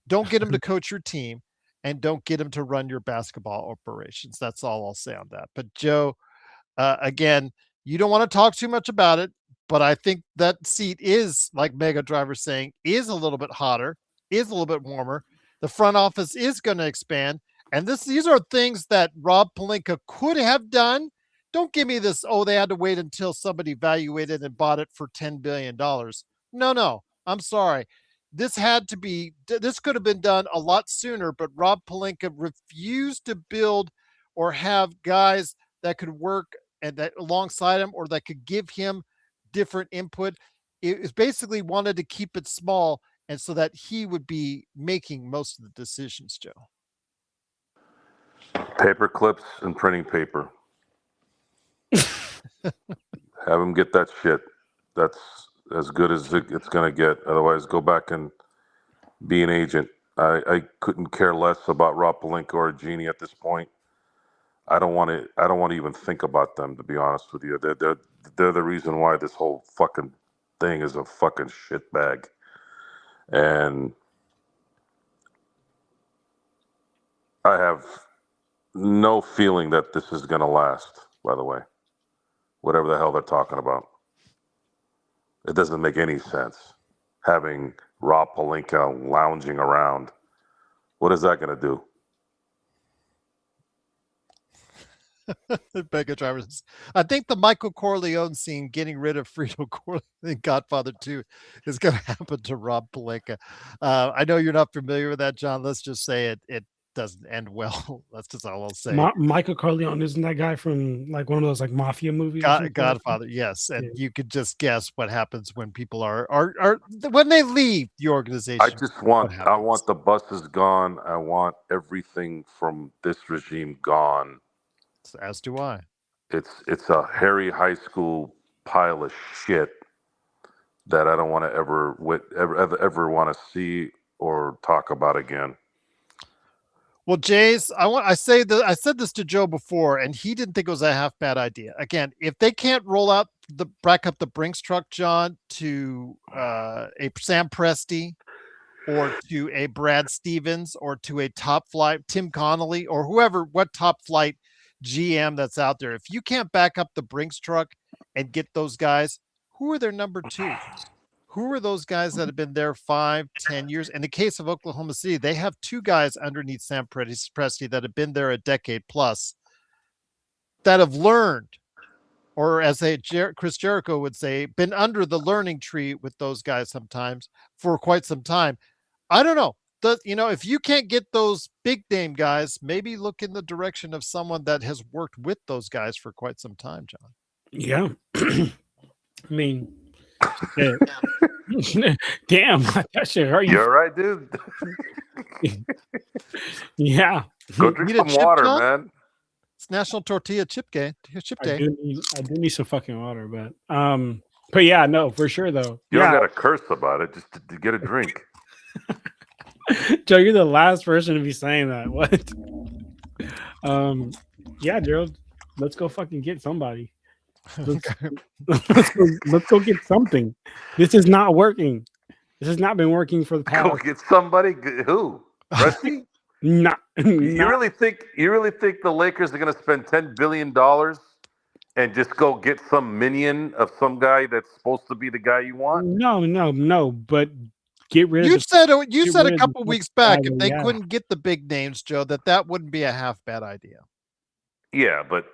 S1: Don't get him to coach your team, and don't get him to run your basketball operations. That's all I'll say on that. But Joe, again, you don't want to talk too much about it, but I think that seat is, like Mega Driver saying, is a little bit hotter, is a little bit warmer. The front office is going to expand. And these are things that Rob Pelinka could have done. Don't give me this, oh, they had to wait until somebody valuated and bought it for $10 billion. No, I'm sorry. This could have been done a lot sooner, but Rob Pelinka refused to build or have guys that could work and that alongside him or that could give him different input. It was basically wanted to keep it small and so that he would be making most of the decisions, Joe.
S2: Paper clips and printing paper. Have him get that shit. That's as good as it's going to get. Otherwise, go back and be an agent. I couldn't care less about Rob Pelinka or Genie at this point. I don't want to even think about them, to be honest with you. They're the reason why this whole fucking thing is a fucking shit bag. And I have no feeling that this is going to last, by the way. Whatever the hell they're talking about. It doesn't make any sense. Having Rob Pelinka lounging around. What is that going to do?
S1: Mega Drivers. I think the Michael Corleone scene, getting rid of Frito Corleone in Godfather 2, is going to happen to Rob Pelinka. I know you're not familiar with that, John. Let's just say it doesn't end well. That's just all I'll say.
S3: Michael Corleone, isn't that guy from like one of those like mafia movies?
S1: Godfather, yes. And you could just guess what happens when people are when they leave the organization.
S2: I want the buses gone. I want everything from this regime gone.
S1: As do I.
S2: It's a hairy high school pile of shit that I don't want to ever want to see or talk about again.
S1: Well, Jays, I said this to Joe before, and he didn't think it was a half bad idea. Again, if they can't back up the Brinks truck, John, to a Sam Presti, or to a Brad Stevens, or to a top flight Tim Connolly, or what top flight GM that's out there. If you can't back up the Brinks truck and get those guys, who are their number two? Who are those guys that have been there 5-10 years? In the case of Oklahoma City, they have two guys underneath Sam Presti that have been there a decade plus that have learned, or as Chris Jericho would say, been under the learning tree with those guys sometimes for quite some time. I don't know. If you can't get those big name guys, maybe look in the direction of someone that has worked with those guys for quite some time, John.
S3: Yeah. I mean, damn, that shit hurt you.
S2: You're right, dude.
S3: Yeah.
S2: Go drink some water, John? Man.
S1: It's National Tortilla Chip Day.
S3: I do need some fucking water, but yeah, no, for sure though.
S2: You don't gotta curse about it, just to get a drink.
S3: Joe, you're the last person to be saying that. What? Yeah, Gerald, let's go fucking get somebody. Let's go get something. This is not working. This has not been working for the past.
S2: Go get somebody. Who? Rusty?
S3: You
S2: really think the Lakers are going to spend $10 billion and just go get some minion of some guy that's supposed to be the guy you want?
S3: No. But get rid of.
S1: You said a couple weeks back if they couldn't get the big names, Joe, that wouldn't be a half bad idea.
S2: Yeah, but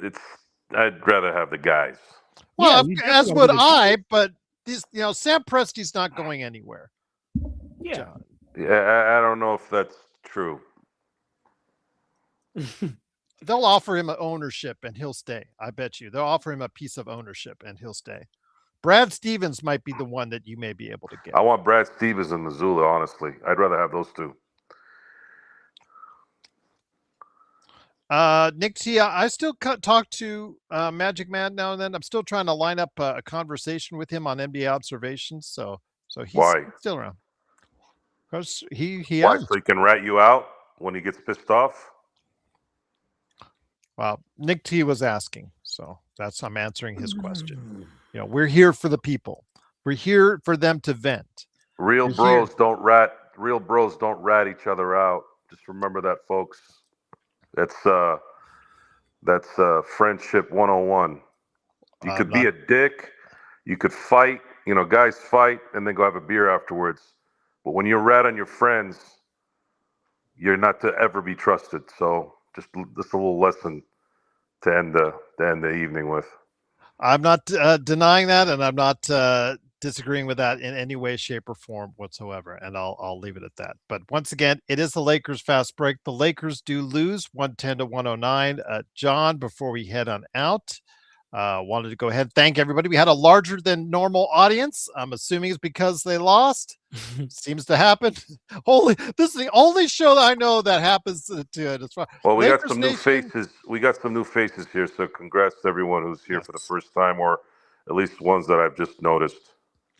S2: I'd rather have the guys.
S1: Well, as would I, but Sam Presti's not going anywhere.
S3: Yeah.
S1: John.
S2: Yeah, I don't know if that's true.
S1: They'll offer him ownership and he'll stay. I bet you. They'll offer him a piece of ownership and he'll stay. Brad Stevens might be the one that you may be able to get.
S2: I want Brad Stevens and Missoula, honestly. I'd rather have those two.
S1: Nick T, I still talk to Magic Man now and then. I'm still trying to line up a conversation with him on NBA observations. So he's
S2: Why?
S1: still around. Because he
S2: Why?
S1: has.
S2: So he can rat you out when he gets pissed off?
S1: Well, Nick T was asking, so I'm answering his question. We're here for the people. We're here for them to vent.
S2: Real bros don't rat each other out. Just remember that, folks. That's friendship 101. You could be a dick. You could fight. Guys fight and then go have a beer afterwards. But when you rat on your friends, you're not to ever be trusted. So just a little lesson to end the evening with.
S1: I'm not denying that, and I'm not disagreeing with that in any way, shape, or form whatsoever. And I'll leave it at that. But once again, it is the Lakers fast break. The Lakers do lose 110 to 109. John, before we head on out, wanted to go ahead and thank everybody. We had a larger than normal audience. I'm assuming it's because they lost. Seems to happen. This is the only show that I know that happens to it.
S2: Well, we got some new faces. We got some new faces here. So congrats to everyone who's here for the first time, or at least ones that I've just noticed.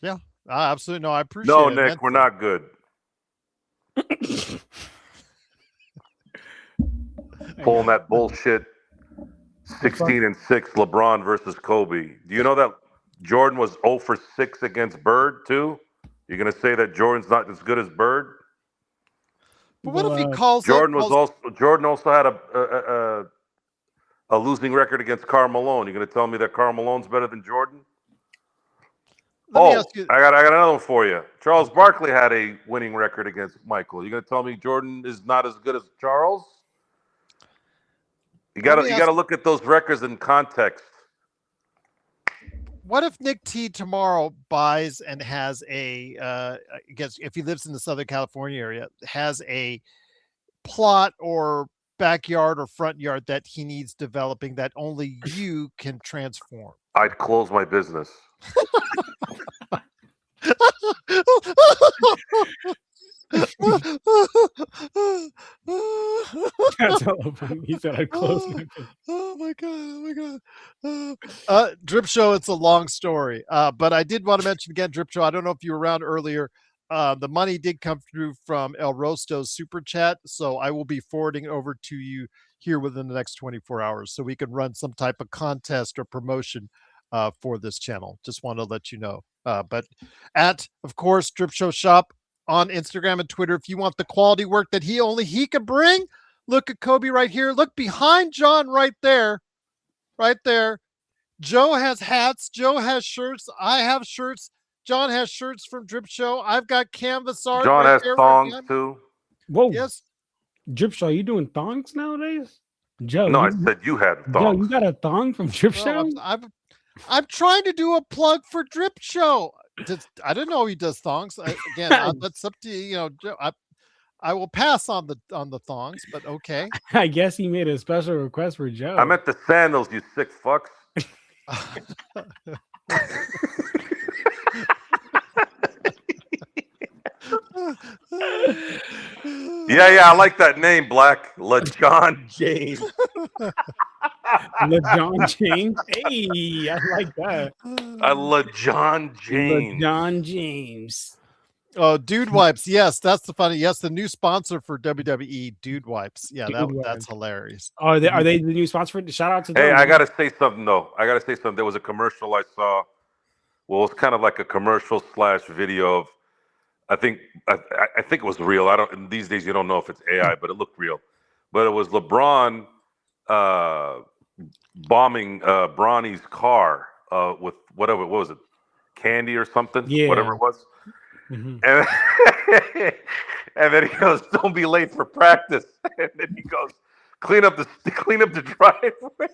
S1: Yeah, absolutely. No, I appreciate it.
S2: No, Nick, we're not good. Pulling that bullshit 16-6 LeBron versus Kobe. Do you know that Jordan was 0 for 6 against Bird too? You're gonna say that Jordan's not as good as Bird?
S1: But what if he calls
S2: Jordan also had a losing record against Karl Malone. You're gonna tell me that Karl Malone's better than Jordan? I got another one for you. Charles Barkley had a winning record against Michael. You're gonna tell me Jordan is not as good as Charles? You gotta look at those records in context.
S1: What if Nick T tomorrow buys and has I guess if he lives in the Southern California area, has a plot or backyard or front yard that he needs developing that only you can transform?
S2: I'd close my business.
S3: That's hella funny. He said I'd close my business.
S1: Oh my god. Drip Show, it's a long story. But I did want to mention again, Drip Show, I don't know if you were around earlier. The money did come through from El Rosto's super chat, so I will be forwarding it over to you here within the next 24 hours so we can run some type of contest or promotion for this channel. Just want to let you know. But of course, Drip Show Shop on Instagram and Twitter. If you want the quality work that only he can bring, look at Kobe right here. Look behind John right there. Right there. Joe has hats. Joe has shirts. I have shirts. John has shirts from Drip Show. I've got canvas art.
S2: John has thongs too.
S3: Whoa.
S1: Yes.
S3: Drip Show, you doing thongs nowadays? Joe.
S2: No, I said you had thongs.
S3: Joe, you got a thong from Drip Show?
S1: I'm trying to do a plug for Drip Show. I didn't know he does thongs. That's up to you. Joe, I will pass on the thongs, but okay.
S3: I guess he made a special request for Joe.
S2: I meant the sandals, you sick fucks. Yeah, I like that name, Black. LeJon James.
S3: LeJon James. Hey, I like that.
S2: LeJon James.
S3: LeJon James.
S1: Oh, Dude Wipes. Yes, that's the funny. Yes, the new sponsor for WWE, Dude Wipes. Yeah, that's hilarious.
S3: Oh, are they the new sponsor? Shout out to them.
S2: Hey, I gotta say something though. There was a commercial I saw. Well, it's kind of like a commercial / video of. I think it was real. These days you don't know if it's AI, but it looked real. But it was LeBron bombing Bronny's car with whatever. What was it? Candy or something?
S3: Yeah.
S2: Whatever it was.
S3: Mm-hmm.
S2: And then he goes, "Don't be late for practice." And then he goes, "Clean up the driveway."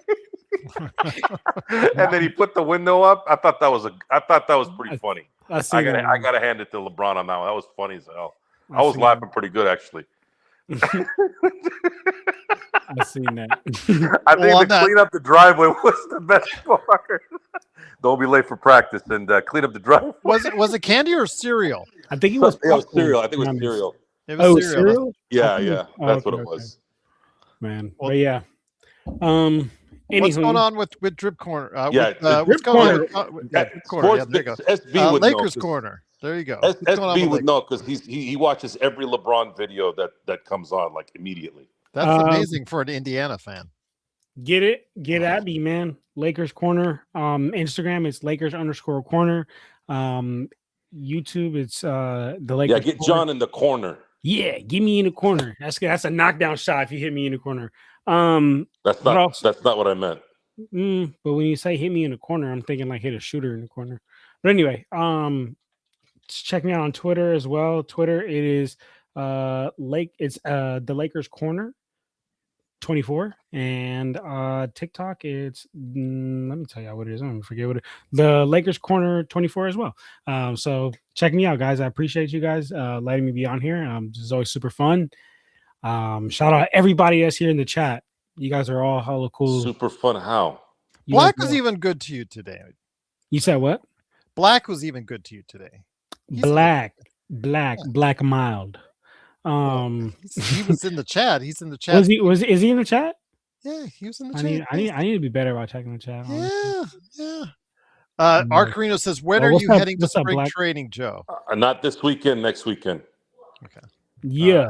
S2: And then he put the window up. I thought that was pretty funny. I gotta hand it to LeBron on that one. That was funny as hell. I was laughing pretty good actually.
S3: I've seen that.
S2: I think clean up the driveway was the best part. Don't be late for practice and clean up the driveway.
S1: Was it candy or cereal?
S3: I think it was
S2: It was
S3: popcorn,
S2: cereal. I think
S3: to
S2: it
S3: be
S2: was
S3: honest.
S2: cereal.
S1: It
S3: Oh, it
S1: was
S3: was
S1: cereal.
S3: cereal?
S2: Yeah,
S3: I think
S2: yeah.
S3: oh,
S2: That's what
S3: okay,
S2: it was.
S3: man.
S1: Well,
S3: But yeah.
S1: What's going
S3: Anywho,
S1: on with Drip Corner?
S2: Yeah, the
S1: What's
S3: Drip
S1: going on
S3: Corner.
S1: with Drip Corner?
S2: Sports
S1: Yeah, there you go.
S2: SB would know.
S1: Lakers Corner. There you go. What's going on
S2: SB
S1: with
S2: would
S1: Lakers?
S2: know because he watches every LeBron video that comes on like immediately.
S1: That's amazing for an Indiana fan.
S3: Get at me, man. Lakers Corner. Instagram, it's Lakers_corner. YouTube, it's the Lakers.
S2: Yeah, get
S3: Corner.
S2: John in the corner.
S3: Yeah, give me in the corner. That's a knockdown shot if you hit me in the corner.
S2: That's not what I meant.
S3: But when you say hit me in the corner, I'm thinking like hit a shooter in the corner. But anyway, check me out on Twitter as well. Twitter, it is the Lakers Corner 24, and TikTok, it's let me tell you what it is. I'm gonna forget the Lakers Corner 24 as well. So check me out, guys. I appreciate you guys letting me be on here. This is always super fun. Shout out everybody that's here in the chat. You guys are all hella cool.
S2: Super fun. How?
S1: Black was even good to you today.
S3: You said what?
S1: Black was even good to you today.
S3: Black mild.
S1: He was in the chat. He's in the chat.
S3: Is he in the chat?
S1: Yeah, he was in the chat.
S3: I need to be better about checking the chat.
S1: Yeah. Arcarino says, when are you heading to spring training, Joe?
S2: Not this weekend, next weekend.
S1: Okay.
S3: Yeah.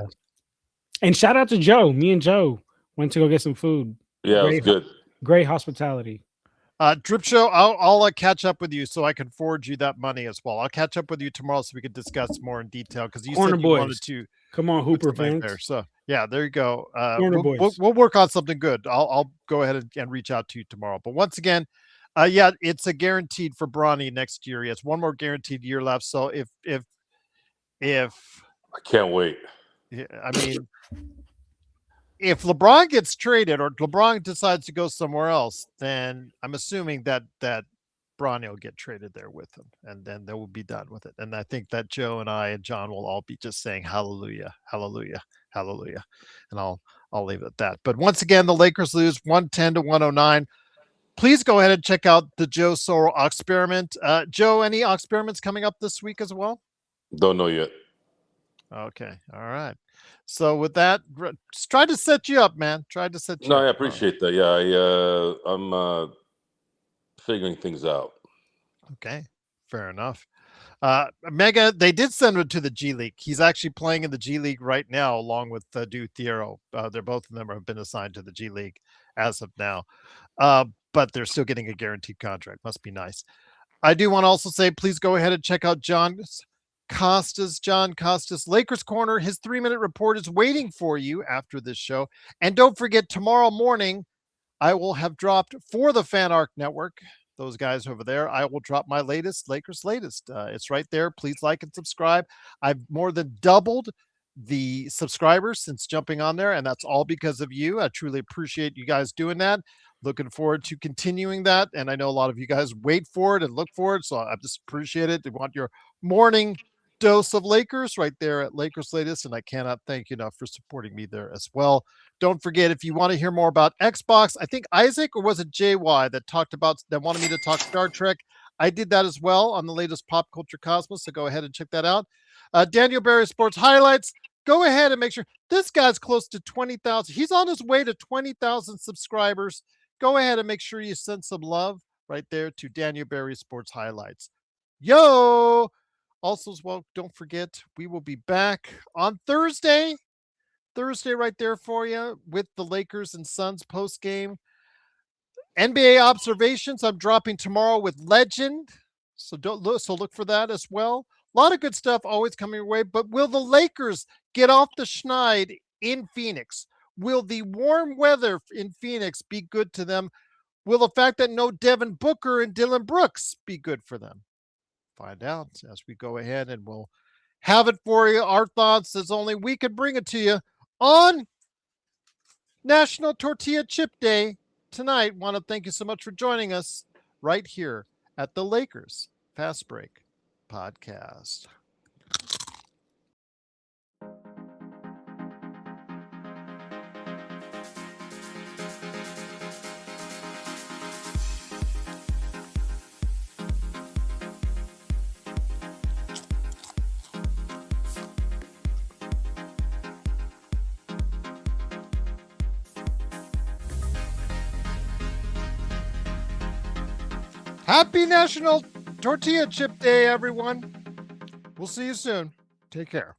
S3: And shout out to Joe. Me and Joe went to go get some food.
S2: Yeah, it was good.
S3: Great hospitality.
S1: Drip Show, I'll catch up with you so I can forward you that money as well. I'll catch up with you tomorrow so we can discuss more in detail because you said you wanted to.
S3: Come on, Hooper fans.
S1: There. So yeah, there you go.
S3: We'll
S1: work on something good. I'll go ahead and reach out to you tomorrow. But once again, it's a guaranteed for Bronny next year. He has one more guaranteed year left. So if
S2: I can't wait.
S1: I mean, if LeBron gets traded or LeBron decides to go somewhere else, then I'm assuming that Bronny will get traded there with him, and then they will be done with it. And I think that Joe and I and John will all be just saying hallelujah, hallelujah, hallelujah, and I'll leave it at that. But once again, the Lakers lose 110-109. Please go ahead and check out the Joe Sorrell experiment. Joe, any experiments coming up this week as well?
S2: Don't know yet.
S1: Okay, all right. So with that, just try to set you up, man. Tried to set you up.
S2: No, I appreciate that. Yeah, I'm figuring things out.
S1: Okay, fair enough. Mega, they did send him to the G League. He's actually playing in the G League right now, along with Dude Thiero. They're both of them have been assigned to the G League as of now, but they're still getting a guaranteed contract. Must be nice. I do want to also say, please go ahead and check out John Costas, Lakers Corner. His 3-minute report is waiting for you after this show. And don't forget, tomorrow morning, I will have dropped for the Fan Arc Network, those guys over there, I will drop my latest Lakers latest. It's right there. Please like and subscribe. I've more than doubled the subscribers since jumping on there, and that's all because of you. I truly appreciate you guys doing that. Looking forward to continuing that. And I know a lot of you guys wait for it and look for it. So I just appreciate it. They want your morning dose of Lakers right there at Lakers Latest, and I cannot thank you enough for supporting me there as well. Don't forget, if you want to hear more about Xbox, I think Isaac, or was it JY that wanted me to talk Star Trek? I did that as well on the latest Pop Culture Cosmos, so go ahead and check that out. Daniel Barry Sports Highlights, go ahead and make sure this guy's close to 20,000. He's on his way to 20,000 subscribers. Go ahead and make sure you send some love right there to Daniel Barry Sports Highlights. Yo! Also, as well, don't forget, we will be back on Thursday right there for you with the Lakers and Suns post game. NBA observations I'm dropping tomorrow with Legend. So look for that as well. A lot of good stuff always coming your way. But will the Lakers get off the schneid in Phoenix? Will the warm weather in Phoenix be good to them? Will the fact that no Devin Booker and Dylan Brooks be good for them? Find out as we go ahead, and we'll have it for you. Our thoughts as only we could bring it to you on National Tortilla Chip Day tonight. Want to thank you so much for joining us right here at the Lakers Fast Break Podcast. Happy National Tortilla Chip Day, everyone. We'll see you soon. Take care.